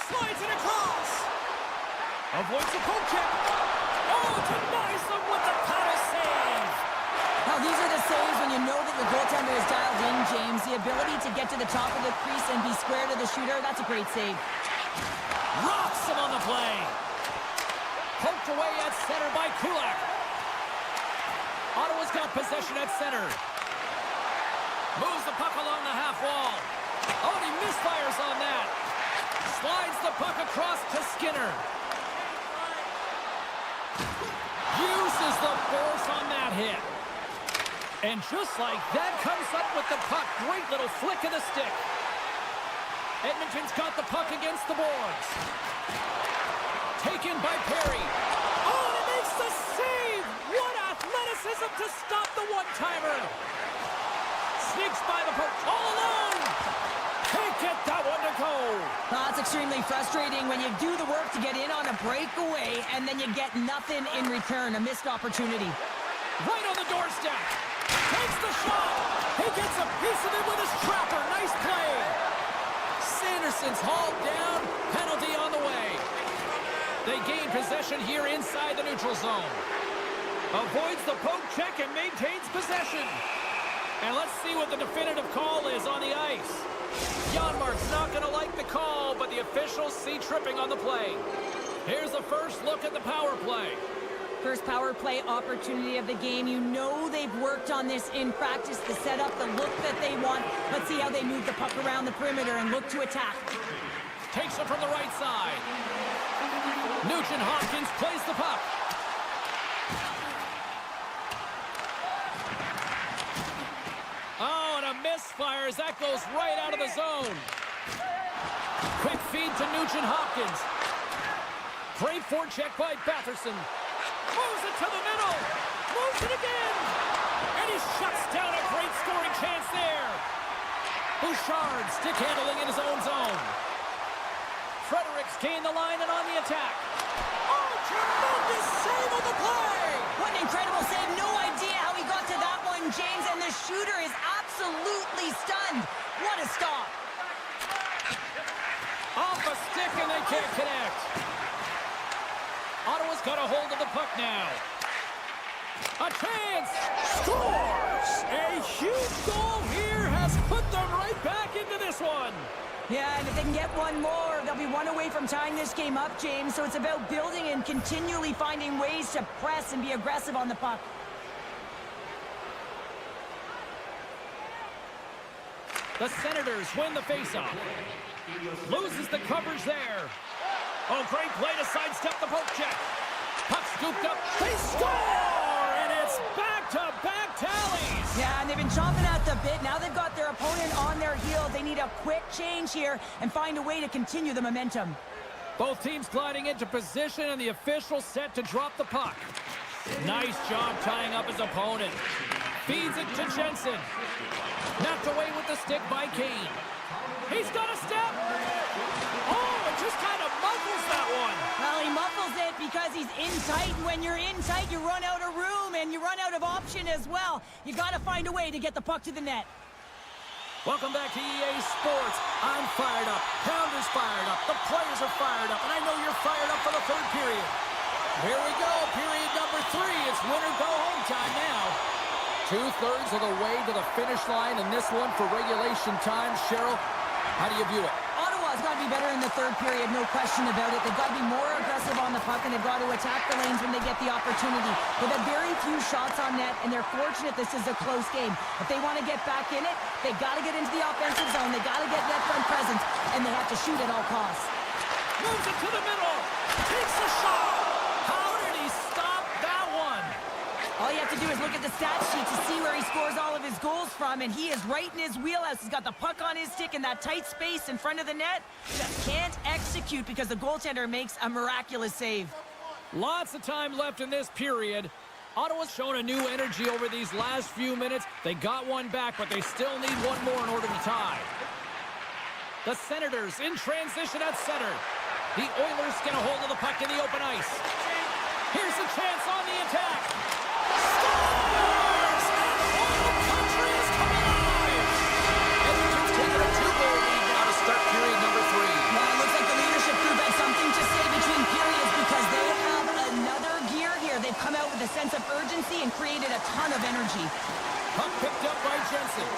Slides it across. Avoids the poke check. Oh, denies them with the paddle save. Now, these are the saves when you know that your goaltender is dialed in, James. The ability to get to the top of the crease and be square to the shooter, that's a great save. Rocks him on the play. Poked away at center by Kulak. Ottawa's got possession at center. Moves the puck along the half wall. Oh, and he misfires on that. Slides the puck across to Skinner. Uses the force on that hit. And just like that, comes up with the puck. Great little flick of the stick. Edmonton's got the puck against the boards. Taken by Perry. Oh, and it makes the save! What athleticism to stop the one-timer! Sneaks by the poke all alone! Can't get that one to go! It's extremely frustrating when you do the work to get in on a breakaway and then you get nothing in return, a missed opportunity. Right on the doorstep. Takes the shot. He gets a piece of it with his trapper. Nice play. Sanderson's hauled down. Penalty on the way. They gain possession here inside the neutral zone. Avoids the poke check and maintains possession. And let's see what the definitive call is on the ice. Janmark's not going to like the call, but the officials see tripping on the play. Here's the first look at the power play. First power play opportunity of the game. You know they've worked on this in practice to set up the look that they want. Let's see how they move the puck around the perimeter and look to attack. Takes it from the right side. Nugent-Hopkins plays the puck. Oh, and a misfire as that goes right out of the zone. Quick feed to Nugent-Hopkins. Great forecheck by Batherson. Moves it to the middle. Moves it again. And he shuts down a great scoring chance there. Bouchard stick handling in his own zone. Fredericks gained the line and on the attack. Oh, tremendous save on the play. What an incredible save. No idea how he got to that one, James. And the shooter is absolutely stunned. What a stop. Off a stick and they can't connect. Ottawa's got a hold of the puck now. A chance. Scores. A huge goal here has put them right back into this one. Yeah, and if they can get one more, they'll be one away from tying this game up, James. So it's about building and continually finding ways to press and be aggressive on the puck. The Senators win the faceoff. Loses the coverage there. Oh, great play to sidestep the poke check. Puck scooped up. They score! And it's back-to-back tallies. Yeah, and they've been chomping at the bit. Now they've got their opponent on their heels. They need a quick change here and find a way to continue the momentum. Both teams gliding into position and the official set to drop the puck. Nice job tying up his opponent. Feeds it to Jensen. Knocked away with the stick by Kane. He's got a step. Oh, it just kind of muffles that one. Well, he muffles it because he's in tight. And when you're in tight, you run out of room and you run out of option as well. You got to find a way to get the puck to the net. Welcome back to EA Sports. I'm fired up. Pounder's fired up. The players are fired up. And I know you're fired up for the third period. Here we go. Period number 3. It's win or go home time now. 2/3 of the way to the finish line in this one for regulation time. Cheryl, how do you view it? Ottawa's got to be better in the third period, no question about it. They've got to be more aggressive on the puck, and they've got to attack the lanes when they get the opportunity. They've had very few shots on net, and they're fortunate this is a close game. If they want to get back in it, they've got to get into the offensive zone. They've got to get net front presence, and they have to shoot at all costs. Moves it to the middle. Takes a shot. How did he stop that one? All you have to do is look at the stat sheet to see where he scores all of his goals from, and he is right in his wheelhouse. He's got the puck on his stick in that tight space in front of the net. Just can't execute because the goaltender makes a miraculous save. Lots of time left in this period. Ottawa's shown a new energy over these last few minutes. They got one back, but they still need one more in order to tie. The Senators in transition at center. The Oilers get a hold of the puck in the open ice. Here's a chance on the attack. Scores! And the Oil Country is coming alive! Edmonton's taking a 2-goal lead now to start period number 3. Well, it looks like the leadership group had something to say between periods because they have another gear here. They've come out with a sense of urgency and created a ton of energy. Puck picked up by Jensen.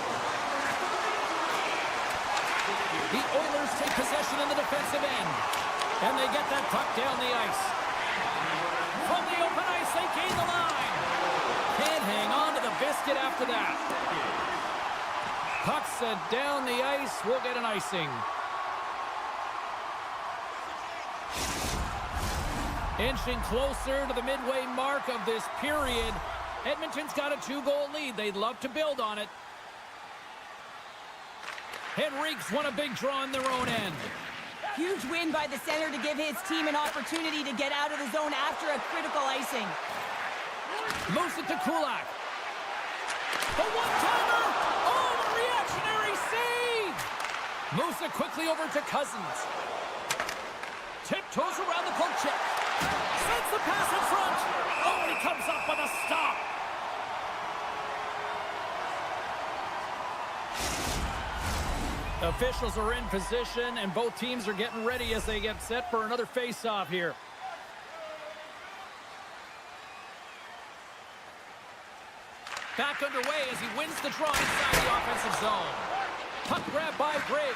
The Oilers take possession in the defensive end. And they get that puck down the ice. From the open ice, they gain the line. Can't hang on to the biscuit after that. Puck set down the ice. We'll get an icing. Inching closer to the midway mark of this period. Edmonton's got a 2-goal lead. They'd love to build on it. Henrique's won a big draw in their own end. Huge win by the center to give his team an opportunity to get out of the zone after a critical icing. Moves it to Kulak. The one-timer! Oh, the reactionary save! Moves it quickly over to Cousins. Tiptoes around the poke check. Sends the pass in front. Oh, and he comes up with a stop. Officials are in position, and both teams are getting ready as they get set for another face-off here. Back underway as he wins the draw inside the offensive zone. Puck grab by Grigg.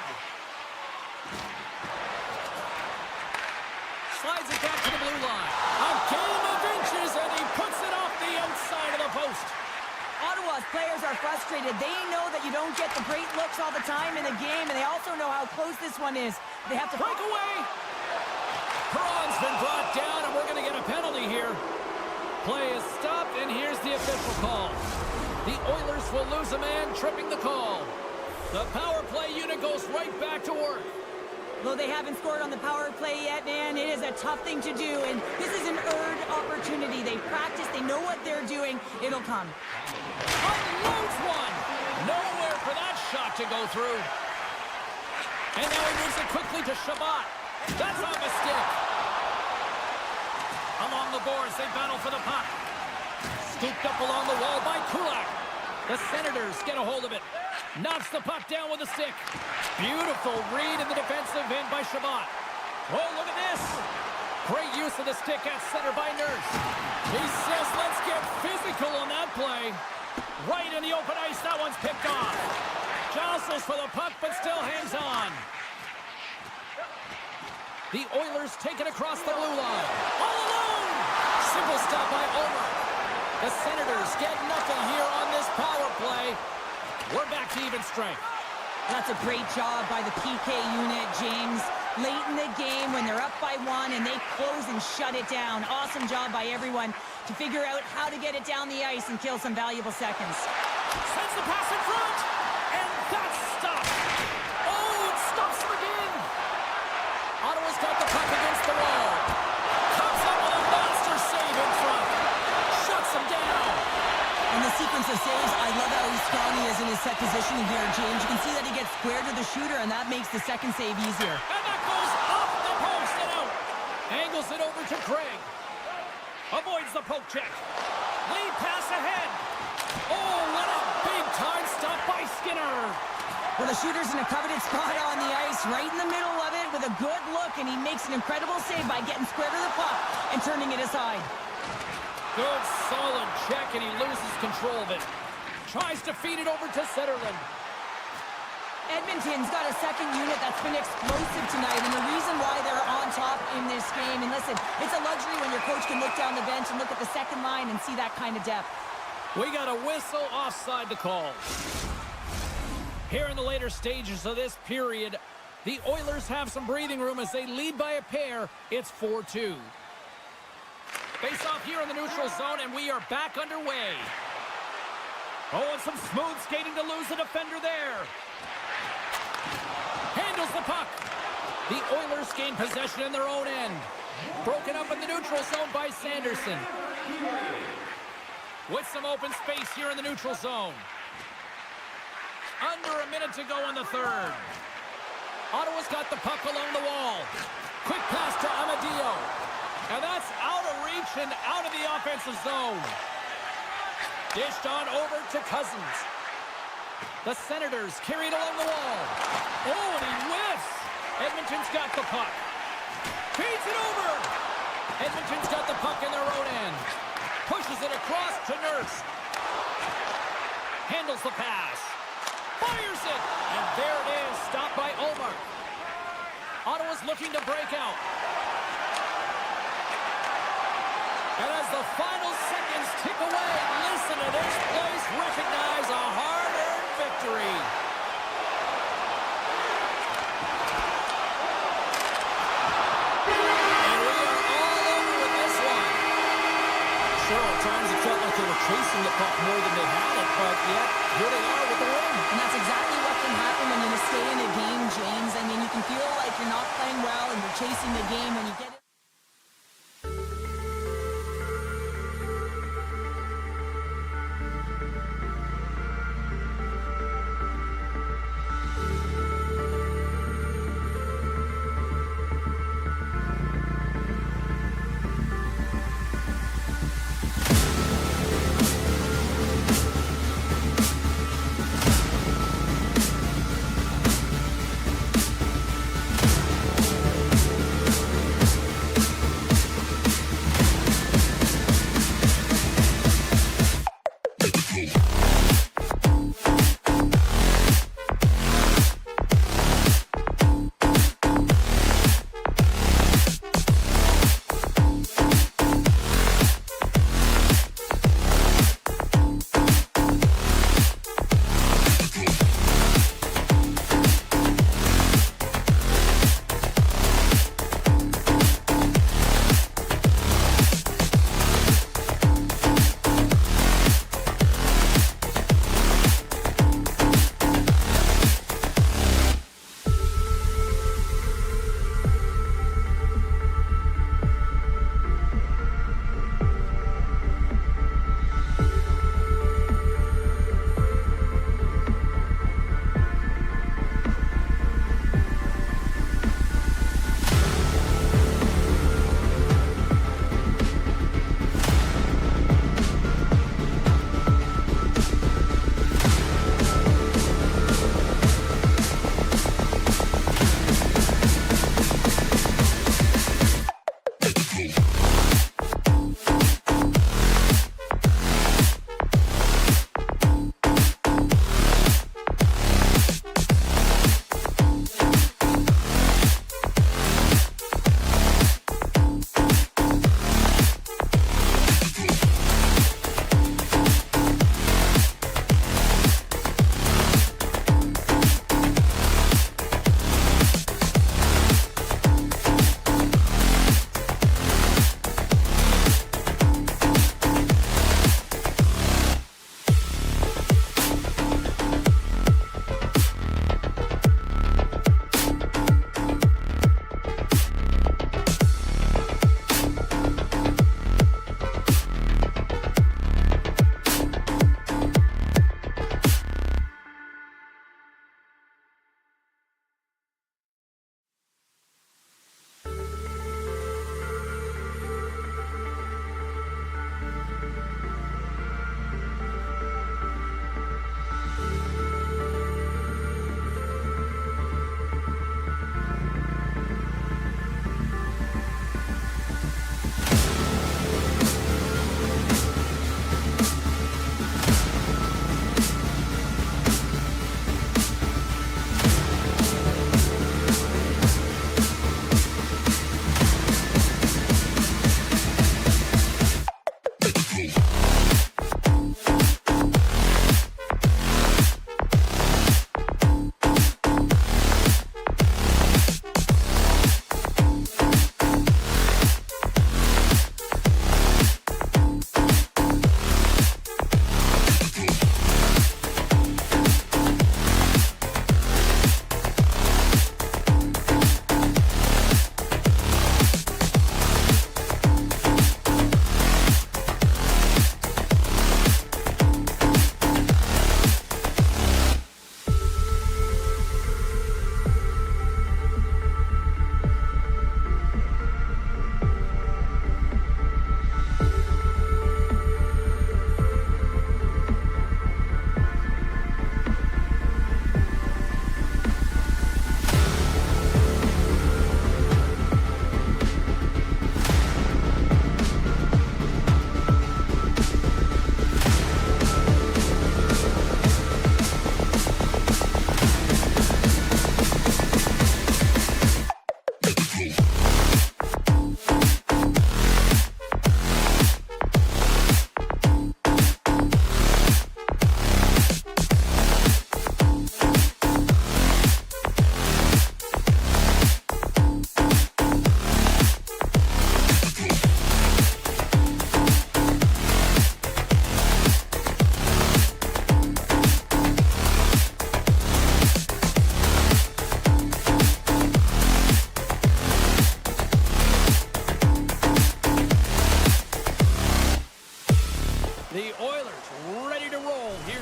Slides it back to the blue line. A game of inches, and he puts it off the outside of the post. Ottawa's players are frustrated. They know that you don't get the great looks all the time in the game, and they also know how close this one is. They have to... Breakaway! Perron's been brought down, and we're going to get a penalty here. Play is stopped, and here's the official call. The Oilers will lose a man, tripping the call. The power play unit goes right back to work. Though they haven't scored on the power play yet, man, it is a tough thing to do, and this is an earned opportunity. They time, it'll come. Unloads one. Nowhere for that shot to go through. And now he moves it quickly to Shabbat. That's off a stick. Along the boards, they battle for the puck. Scooped up along the wall by Kulak. The Senators get a hold of it. Knocks the puck down with a stick. Beautiful read in the defensive end by Shabbat. Oh, look at this. Great use of the stick at center by Nurse. He says, let's get physical on that play. Right in the open ice, that one's picked off. Jostles for the puck, but still hangs on. The Oilers take it across the blue line. All alone! Simple stop by Omer. The Senators get nothing here on this power play. We're back to even strength. That's a great job by the PK unit, James. Late in the game when they're up by 1 and they close and shut it down. Awesome job by everyone to figure out how to get it down the ice and kill some valuable seconds. Sends the pass in front, and that's stopped. Oh, it stops him again. Ottawa's got the puck against the wall. Comes up with a monster save in front. Shuts him down. In the sequence of saves, I love how strong he is in his set positioning here, James. You can see that he gets square to the shooter, and that makes the second save easier. And that goes off the post and out. Angles it over to Craig. Avoids the poke check. Lead pass ahead. Oh, what a big-time stop by Skinner. Well, the shooter's in a coveted spot on the ice, right in the middle of it with a good look, and he makes an incredible save by getting square to the puck and turning it aside. Good, solid check, and he loses control of it. Tries to feed it over to Zetterlund. Edmonton's got a second unit that's been explosive tonight, and the reason why they're on top in this game, and listen, it's a luxury when your coach can look down the bench and look at the second line and see that kind of depth. We got a whistle offside to call. Here in the later stages of this period, the Oilers have some breathing room as they lead by a pair. It's 4-2. Face off here in the neutral zone, and we are back underway. Oh, and some smooth skating to lose the defender there. Handles the puck. The Oilers gain possession in their own end. Broken up in the neutral zone by Sanderson. With some open space here in the neutral zone. Under a minute to go in the third. Ottawa's got the puck along the wall. Quick pass to Amadio. And that's out of reach and out of the offensive zone. Dished on over to Cousins. The Senators carried along the wall. Oh, and he whiffs. Edmonton's got the puck. Feeds it over. Edmonton's got the puck in their own end. Pushes it across to Nurse. Handles the pass. Fires it. And there it is. Stopped by Omar. Ottawa's looking to break out. And as the final seconds tick away, listen to this place recognize a hard-earned victory. And we are all over with this one. Sure, at times it felt like they were chasing the puck more than they had it, but yet, here they are with the win. And that's exactly what can happen when you stay in a game, James. I mean, you can feel like you're not playing well and you're chasing the game when you get it.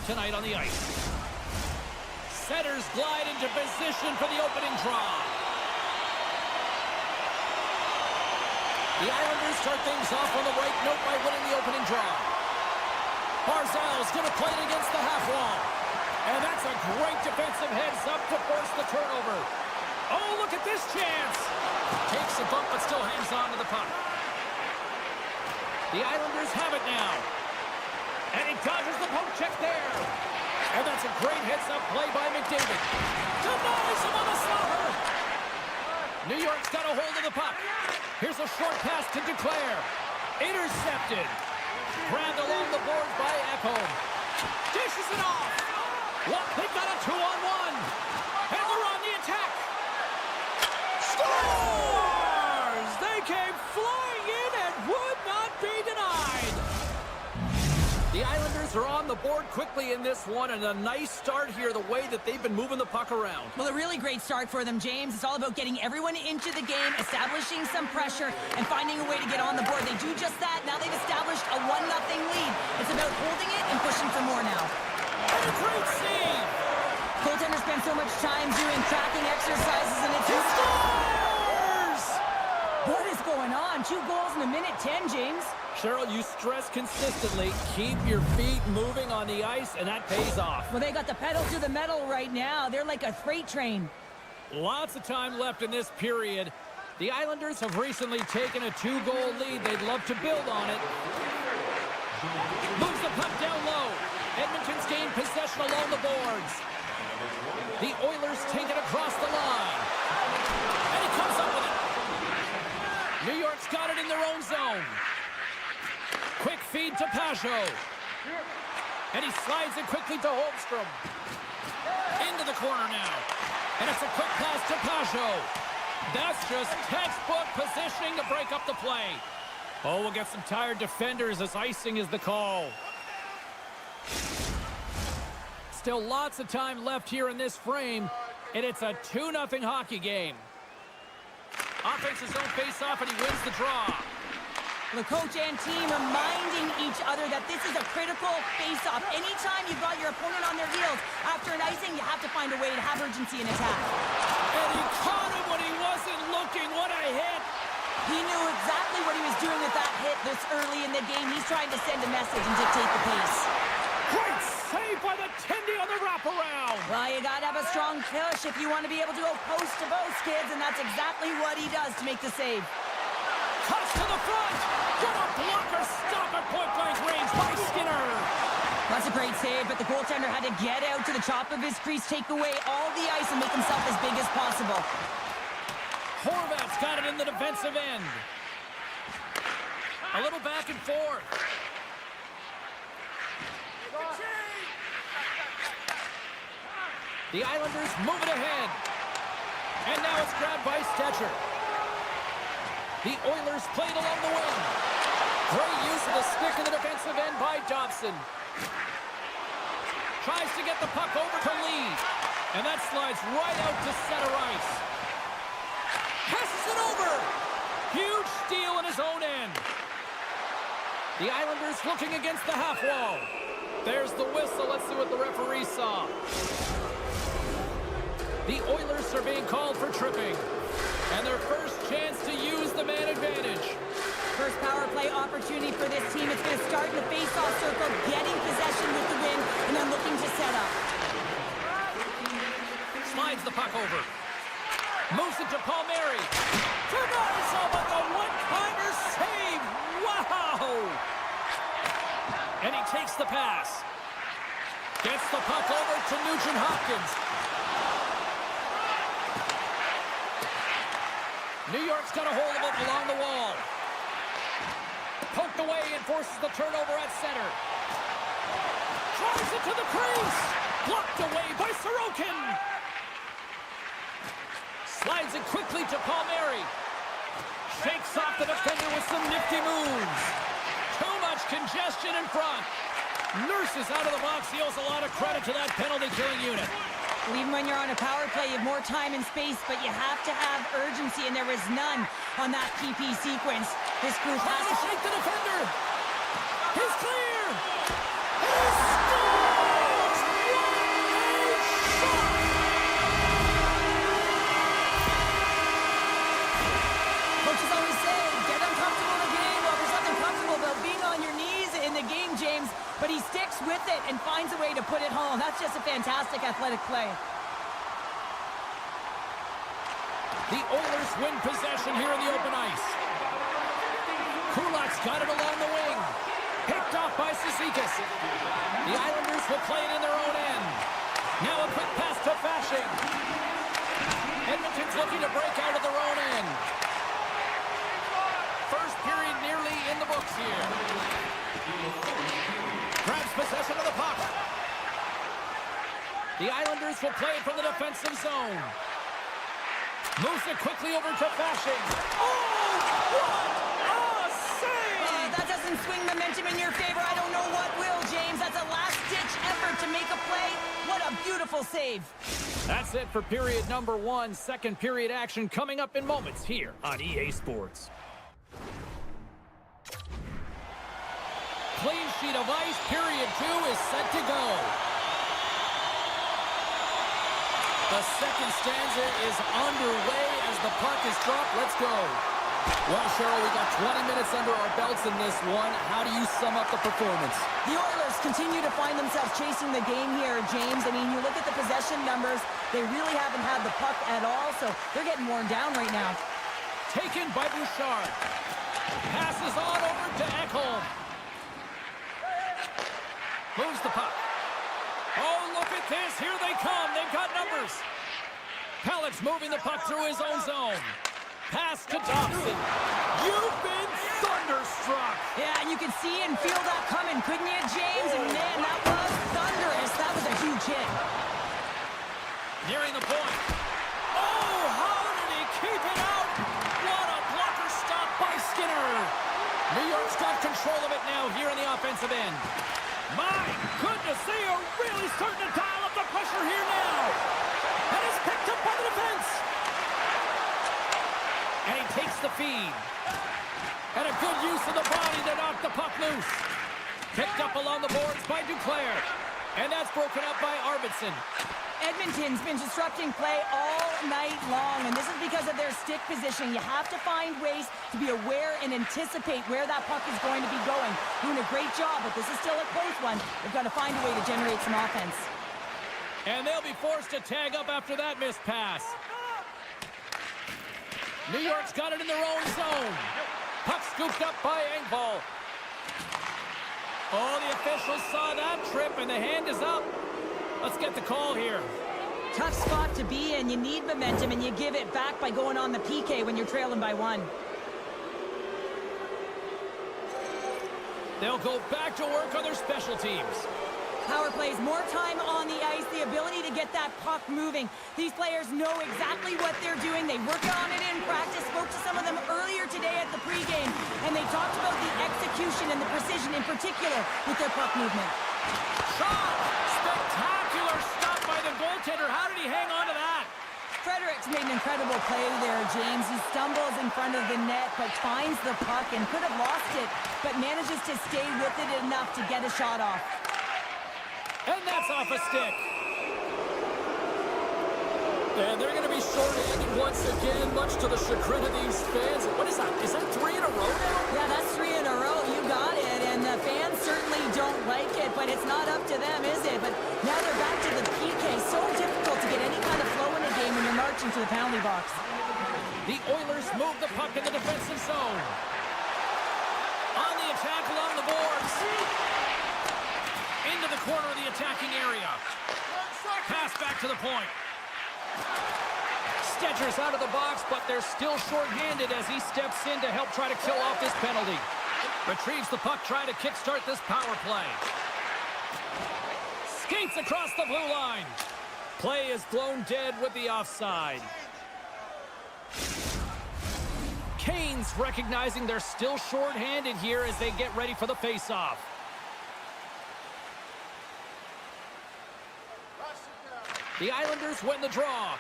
tonight on the ice. Setters glide into position for the opening draw. The Islanders start things off on the right note by winning the opening draw. Barzal's going to play it against the half wall. And that's a great defensive heads-up to force the turnover. Oh, look at this chance. Takes a bump, but still hangs on to the puck. The Islanders have it now. And he dodges the poke check there. And that's a great heads-up play by McDavid. Denies him on the slaughter. New York's got a hold of the puck. Here's a short pass to Duclair. Intercepted. Grabbed along the boards by Ekholm. Dishes it off. What? They've got a 2-on-1. And they're on the attack. Scores! They came flying in and would not be denied. The Islanders are on the board quickly in this one, and a nice start here the way that they've been moving the puck around. Well, a really great start for them, James. It's all about getting everyone into the game, establishing some pressure, and finding a way to get on the board. They do just that. Now they've established a 1-0 lead. It's about holding it and pushing for more now. And a great save! Goaltender spent so much time doing tracking exercises, and it's... He scores! What is going on? 2 goals in a minute 10, James. Cheryl, you stress consistently, keep your feet moving on the ice, and that pays off. Well, they got the pedal to the metal right now. They're like a freight train. Lots of time left in this period. The Islanders have recently taken a 2-goal lead. They'd love to build on it. Moves the puck down low. Edmonton's gained possession along the boards. The Oilers take it across the line. And he comes up with it. New York's got it in their own zone. Quick feed to Pajot. And he slides it quickly to Holmstrom. Into the corner now. And it's a quick pass to Pajot. That's just textbook positioning to break up the play. Oh, we'll get some tired defenders as icing is the call. Still lots of time left here in this frame, and it's a 2-0 hockey game. Offense his own face-off, and he wins the draw. The coach and team reminding each other that this is a critical face-off. Anytime you've got your opponent on their heels, after an icing, you have to find a way to have urgency in attack. And he caught him when he wasn't looking. What a hit! He knew exactly what he was doing with that hit this early in the game. He's trying to send a message and dictate the pace. Great save by the Tendy on the wraparound. Well, you got to have a strong push if you want to be able to go post to post, kids, and that's exactly what he does to make the save. Cuts to the front. Got a blocker stop at point-blank range by Skinner. That's a great save, but the goaltender had to get out to the top of his crease, take away all the ice, and make himself as big as possible. Horvat's got it in the defensive end. A little back and forth. The Islanders move it ahead. And now it's grabbed by Stetcher. The Oilers played along the wing. Great use of the stick in the defensive end by Dobson. Tries to get the puck over to Lee. And that slides right out to center ice. Passes it over. Huge steal in his own end. The Islanders looking against the half wall. There's the whistle. Let's see what the referee saw. The Oilers are being called for tripping. And their first chance to use the man advantage. First power play opportunity for this team. It's going to start in the face-off circle, getting possession with the win, and then looking to set up. Slides the puck over. Moves it to Palmieri. Denies him with a one-timer save. Wow! And he takes the pass. Gets the puck over to Nugent-Hopkins. New York's got a hold of it along the wall. Poked away and forces the turnover at center. Drives it to the crease. Blocked away by Sorokin. Slides it quickly to Palmieri. Shakes off the defender with some nifty moves. Too much congestion in front. Nurses out of the box. He owes a lot of credit to that penalty-killing unit. Even when you're on a power play, you have more time and space, but you have to have urgency, and there was none on that PP sequence. This group has to shake the defender. He's clear. He scores! but he sticks with it and finds a way to put it home. That's just a fantastic athletic play. The Oilers win possession here in the open ice. Kulak's got it along the wing. Picked off by Cizikas. The Islanders will play it in their own end. Now a quick pass to Fasching. Edmonton's looking to break out of their own end. First period nearly in the books here. Grabs possession of the puck. The Islanders will play it from the defensive zone. Moves it quickly over to Fasching. Oh, what a save! That doesn't swing momentum in your favor. I don't know what will, James. That's a last-ditch effort to make a play. What a beautiful save. That's it for period number 1. Second period action coming up in moments here on EA Sports. Clean sheet of ice. Period 2 is set to go. The second stanza is underway as the puck is dropped. Let's go. Well, Cheryl, we got 20 minutes under our belts in this one. How do you sum up the performance? The Oilers continue to find themselves chasing the game here, James. I mean, you look at the possession numbers, they really haven't had the puck at all, so they're getting worn down right now. Taken by Bouchard. Passes on over to Ekholm. Moves the puck. Oh, look at this. Here they come. They've got numbers. Pellet's moving the puck through his own zone. Pass to Dobson. You've been thunderstruck. Yeah, and you could see and feel that coming, couldn't you, James? And man, that was thunderous. That was a huge hit. Nearing the point. Oh, how did he keep it out? What a blocker stop by Skinner. New York's got control of it now here in the offensive end. My goodness, they are really starting to dial up the pressure here now. And it's picked up by the defense. And he takes the feed. And a good use of the body to knock the puck loose. Picked up along the boards by Duclair. And that's broken up by Arvidsson. Edmonton's been disrupting play all night long, and this is because of their stick position. You have to find ways to be aware and anticipate where that puck is going to be going. Doing a great job, but this is still a close one. They've got to find a way to generate some offense. And they'll be forced to tag up after that missed pass. New York's got it in their own zone. Puck scooped up by Engvall. Oh, the officials saw that trip, and the hand is up. Let's get the call here. Tough spot to be in. You need momentum, and you give it back by going on the PK when you're trailing by 1. They'll go back to work on their special teams. Power plays, more time on the ice, the ability to get that puck moving. These players know exactly what they're doing. They work on it in practice. Spoke to some of them earlier today at the pregame, and they talked about the execution and the precision in particular with their puck movement. Shot! Spectacular stop by the goaltender. How did he hang on to that? Fredericks made an incredible play there, James. He stumbles in front of the net, but finds the puck and could have lost it, but manages to stay with it enough to get a shot off. And that's off a stick. And they're going to be short-handed once again, much to the chagrin of these fans. What is that? Is that 3 in a row now? Yeah, that's 3 in a row. You got it. And the fans certainly don't like it, but it's not up to them, is it? But now they're back to the PK. So difficult to get any kind of flow in a game when you're marching to the penalty box. The Oilers move the puck in the defensive zone. On the attack along the boards. Into the corner of the attacking area. Pass back to the point. Stetcher's out of the box, but they're still short-handed as he steps in to help try to kill off this penalty. Retrieves the puck, trying to kickstart this power play. Skates across the blue line. Play is blown dead with the offside. Canes recognizing they're still short-handed here as they get ready for the face-off. The Islanders win the draw.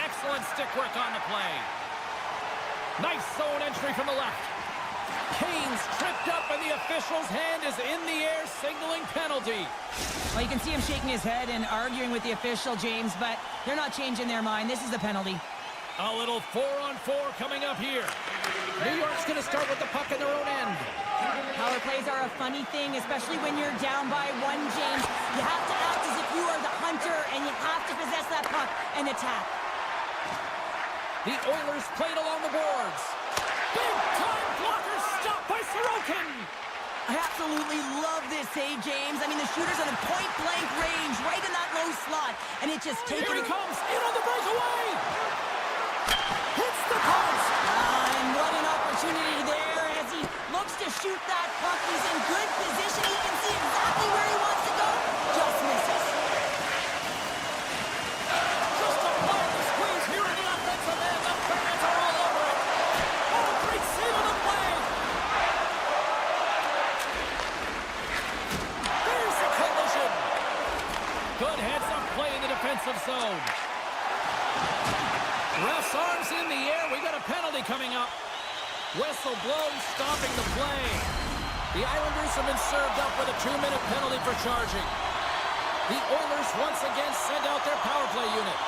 Excellent stick work on the play. Nice zone entry from the left. Canes tripped up and the official's hand is in the air signaling penalty. Well, you can see him shaking his head and arguing with the official, James, but they're not changing their mind. This is the penalty. A little 4-on-4 coming up here. New York's going to start with the puck in their own end. Power plays are a funny thing, especially when you're down by one, James. You have to act as if you are the hunter, and you have to possess that puck and attack. The Oilers played along the boards. Big-time blocker stopped by Sorokin. I absolutely love this save, James. I mean, the shooter's on a point-blank range, right in that low slot, and it just takes... Here he comes, in on the breakaway. Hits the post. And what an opportunity there as he looks to shoot that puck. He's in good position. He can see exactly where he wants to go. Just misses. Just applying the squeeze here in the offensive end. The fans are all over it. Oh, great save on the play. There's the collision. Good heads-up play in the defensive zone. Ref's arms in the air. We got a penalty coming up. Whistle blows, stopping the play. The Islanders have been served up with a 2-minute penalty for charging. The Oilers once again send out their power play unit.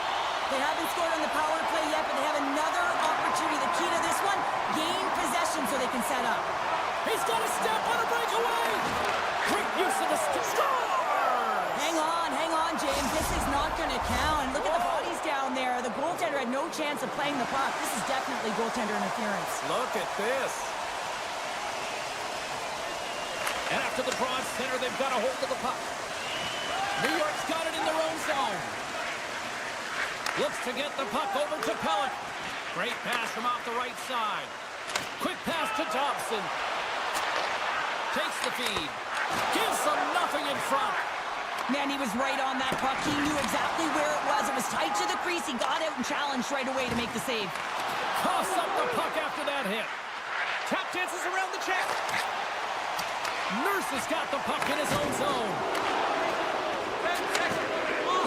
They haven't scored on the power play yet, but they have another opportunity. The key to this one, gain possession so they can set up. He's got a step on a breakaway. Quick use of the score. Hang on, James. This is not going to count. Look at the bodies down there. The goaltender had no chance of playing the puck. This is definitely goaltender interference. Look at this. And after the draw at center, they've got a hold of the puck. New York's got it in their own zone. Looks to get the puck over to Pellick. Great pass from off the right side. Quick pass to Dobson. Takes the feed. Gives them nothing in front. Man, he was right on that puck. He knew exactly where it was. It was tight to the crease. He got out and challenged right away to make the save. Toss up the puck after that hit. Tap dances around the check. Nurse has got the puck in his own zone.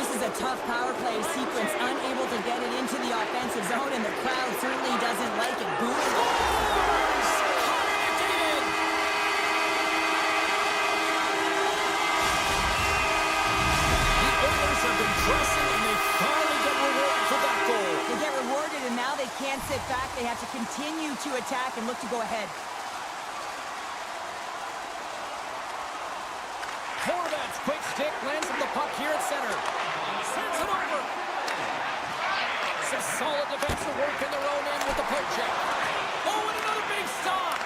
This is a tough power play sequence. Unable to get it into the offensive zone, and the crowd certainly doesn't like it. Booing. Pressing, and they finally get rewarded for that goal. They get rewarded, and now they can't sit back. They have to continue to attack and look to go ahead. Horvat's quick stick lands him the puck here at center. Sends it over. Some solid defensive work in their own end with the poke check. Oh, and another big stop.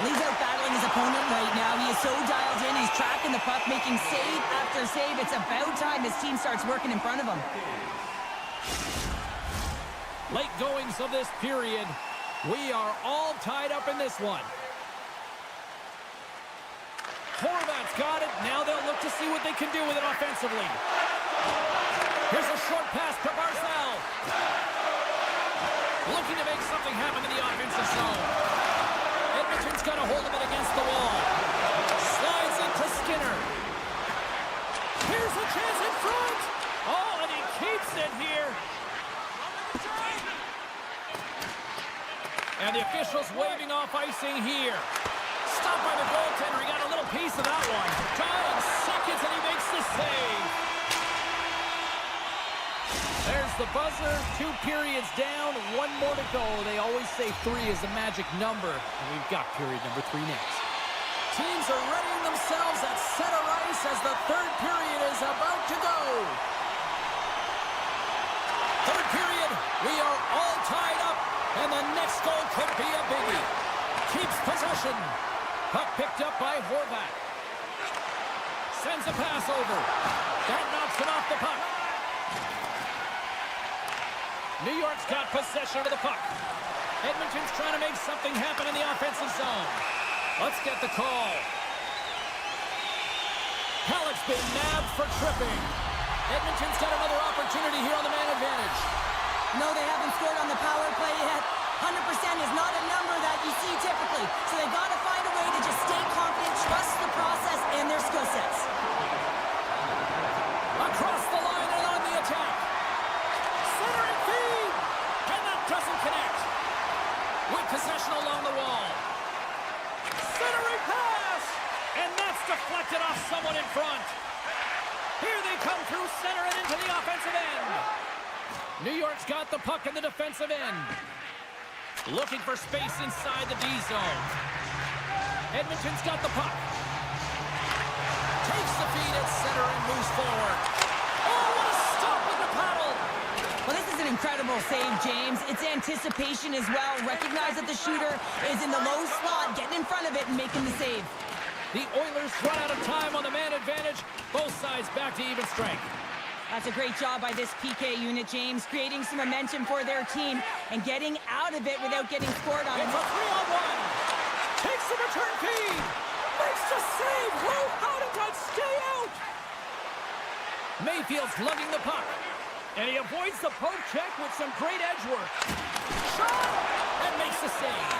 He's out battling his opponent right now. He is so dialed in. He's tracking the puck, making save after save. It's about time his team starts working in front of him. Late goings of this period. We are all tied up in this one. Horvat's got it. Now they'll look to see what they can do with it offensively. Here's a short pass to Barzal. Looking to make something happen in the offensive zone. Edmonton's got a hold of it against the wall. Slides it to Skinner. Here's a chance in front. Oh, and he keeps it here. And the officials waving off icing here. Stopped by the goaltender. He got a little piece of that one. Tying seconds, and he makes the save. There's the buzzer. 2 periods down. 1 more to go. They always say 3 is the magic number. And we've got period number 3 next. Teams are readying themselves at center ice as the 3rd period is about to go. 3rd period. We are all tied up. And the next goal could be a biggie. Keeps possession. Puck picked up by Horvat. Sends a pass over. That knocks it off the puck. New York's got possession of the puck. Edmonton's trying to make something happen in the offensive zone. Let's get the call. Pellick's been nabbed for tripping. Edmonton's got another opportunity here on the man advantage. No, they haven't scored on the power play yet. 100% is not a number that you see typically. So they got to find a way to just stay confident, trust the process and their skill sets. Across the line and on the attack. Centering feed. And that doesn't connect. With possession along the wall. Centering pass. And that's deflected off someone in front. Here they come through center and into the offensive end. New York's got the puck in the defensive end. Looking for space inside the D zone. Edmonton's got the puck. Takes the feed at center and moves forward. Oh, what a stop with the paddle! Well, this is an incredible save, James. It's anticipation as well. Recognize that the shooter is in the low slot, getting in front of it and making the save. The Oilers run out of time on the man advantage. Both sides back to even strength. That's a great job by this PK unit, James, creating some momentum for their team and getting out of it without getting scored on. It's a 3-on-1. Takes the return feed. Makes the save. Well, how did that stay out? Mayfield's lugging the puck. And he avoids the poke check with some great edge work. Shot! And makes the save.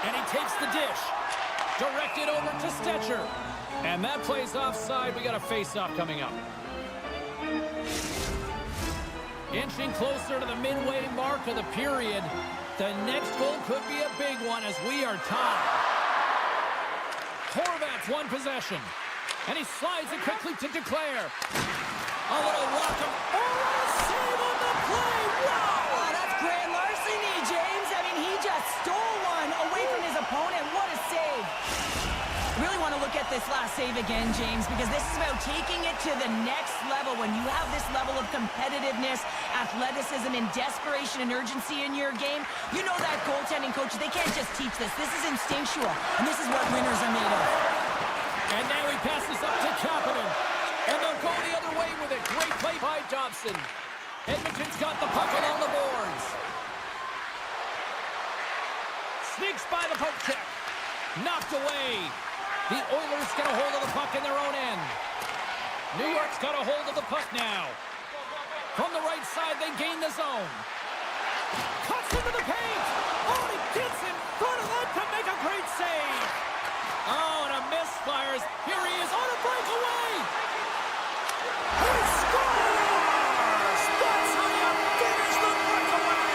And he takes the dish. Directed over to Stetcher. And that plays offside. We got a face-off coming up. Inching closer to the midway mark of the period. The next goal could be a big one as we are tied. Horvat's one possession. And he slides it quickly to Declare. A little welcome. Oh, what a save on the play. Wow! Oh, that's grand larceny, James. I mean, he just stole one away from his opponent. What a save. Really want to look at this last save again, James, because this is about taking it to the next level. When you have this level of competitiveness, athleticism, and desperation and urgency in your game, you know that goaltending coach, they can't just teach this. This is instinctual, and this is what winners are made of. And now he passes up to Kapanen. And they'll go the other way with it. Great play by Dobson. Edmonton's got the puck along the boards. Sneaks by the poke check. Knocked away. The Oilers get a hold of the puck in their own end. New York's got a hold of the puck now. From the right side, they gain the zone. Cuts into the paint. Oh, he gets in front of that to make a great save. Oh, and a misfires. Here he is on a breakaway. He scores! That's how you finish the breakaway.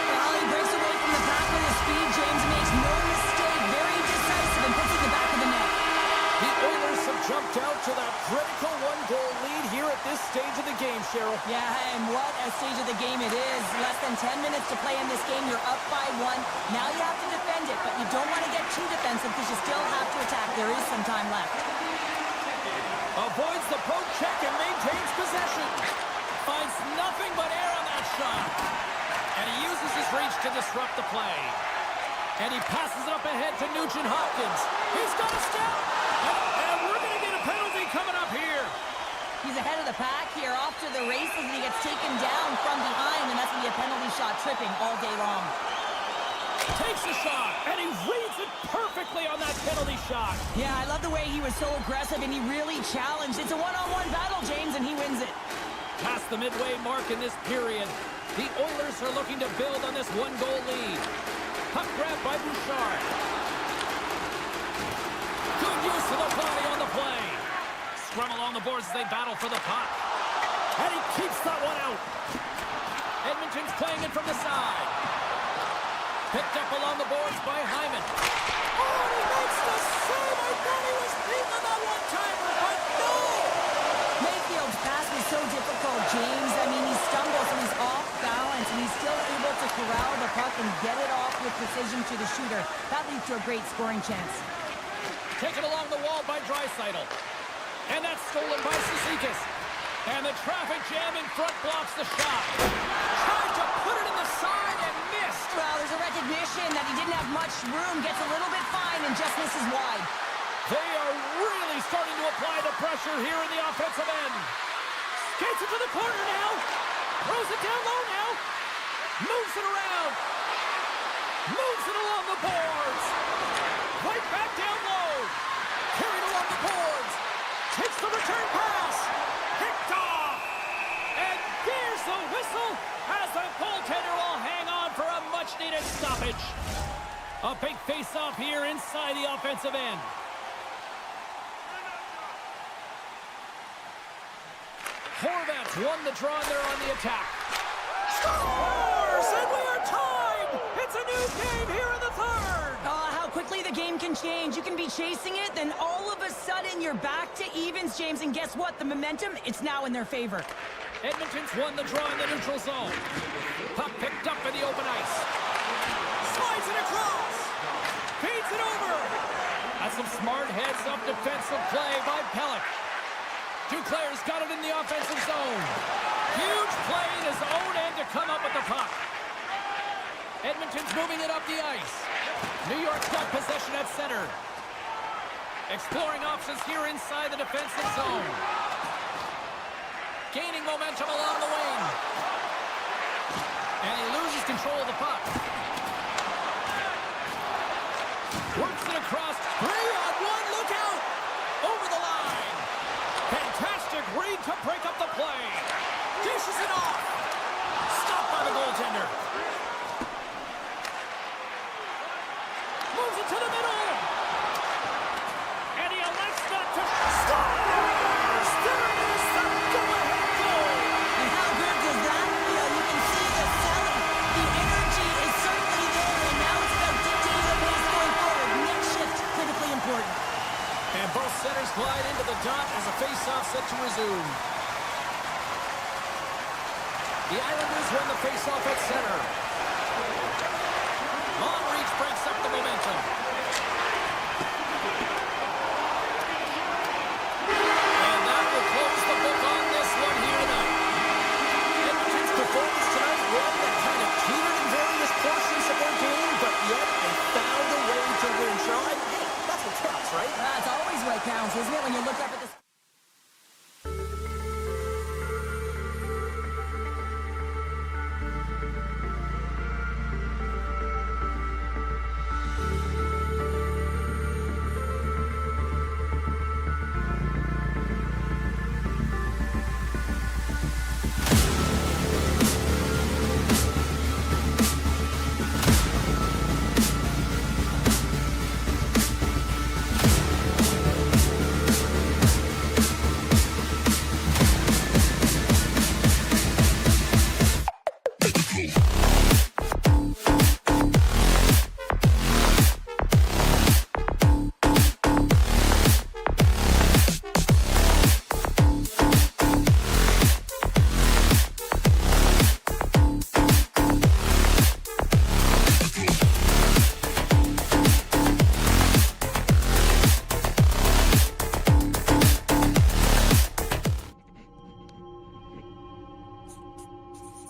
Well, he breaks away from the pack with his speed. James makes no mistake. Very decisive and puts it in the back of the net. The Oilers have jumped out to that critical one-goal lead here at this stage of the game, Cheryl. Yeah, and what a stage of the game it is. Less than 10 minutes to play in this game. You're up by 1. Now you have to defend it, but you don't want to get too defensive because you still have to attack. There is some time left. Avoids the poke check and maintains possession. Finds nothing but air on that shot. And he uses his reach to disrupt the play. And he passes it up ahead to Nugent-Hopkins. He's got a step. And we're going to get a penalty coming up here. He's ahead of the pack here, off to the races, and he gets taken down from behind, and that's going to be a penalty shot, tripping all day long. Takes a shot, and he reads it perfectly on that penalty shot. Yeah, I love the way he was so aggressive, and he really challenged. It's a one-on-one battle, James, and he wins it. Past the midway mark in this period, the Oilers are looking to build on this one-goal lead. Puck grab by Bouchard. Good use of the body on the play. Scrum along the boards as they battle for the puck. And he keeps that one out. Edmonton's playing it from the side. Picked up along the boards by Hyman. Oh, and he makes the save. I thought he was beaten on that one-timer, but no! Mayfield's pass was so difficult, James. I mean, he stumbles and he's off balance, and he's still able to corral the puck and get it off with precision to the shooter. That leads to a great scoring chance. Taken along the wall by Draisaitl. And that's stolen by Cizikas. And the traffic jam in front blocks the shot. Tried to put it in the side and missed. Well, there's a recognition that he didn't have much room, gets a little bit fine, and just misses wide. They are really starting to apply the pressure here in the offensive end. Skates it to the corner now. Throws it down low now. Moves it around. Moves it along the boards. Right back down low. Carried along the boards. Takes the return pass. Picked off. And there's the whistle as the goaltender will hang on for a much-needed stoppage. A big face-off here inside the offensive end. Horvat's won the draw, and they're on the attack. Scores! And we are tied! It's a new game here in the third! How quickly the game can change. You can be chasing it, then all of a sudden you're back to evens, James, and guess what? The momentum, it's now in their favor. Edmonton's won the draw in the neutral zone. Puck picked up in the open ice. Slides it across. Some smart heads-up defensive play by Pellick. Duclair's got it in the offensive zone. Huge play in his own end to come up with the puck. Edmonton's moving it up the ice. New York's got possession at center. Exploring options here inside the defensive zone. Gaining momentum along the wing. And he loses control of the puck. Works it across. 3-on-1, look out! Over the line. Fantastic read to break up the play. Dishes it off. Stopped by the goaltender. Moves it to the middle. And he elects not to scores! There it is, the go-ahead goal! And how good does that feel? You can see the selling. The energy is certainly there, and now it's about dictating the pace going forward. Next shift, critically important. And both centers glide into the dot as a face-off set to resume. The Islanders win the face-off at center. Long reach breaks up the momentum. And that will close the book on this one here tonight. Edmonton's performance tonight, one that kind of teetered in various portions of their game, but yet they found a way to win. Charlie, hey, that's what counts, right? That's always what counts, isn't it? When you look up at the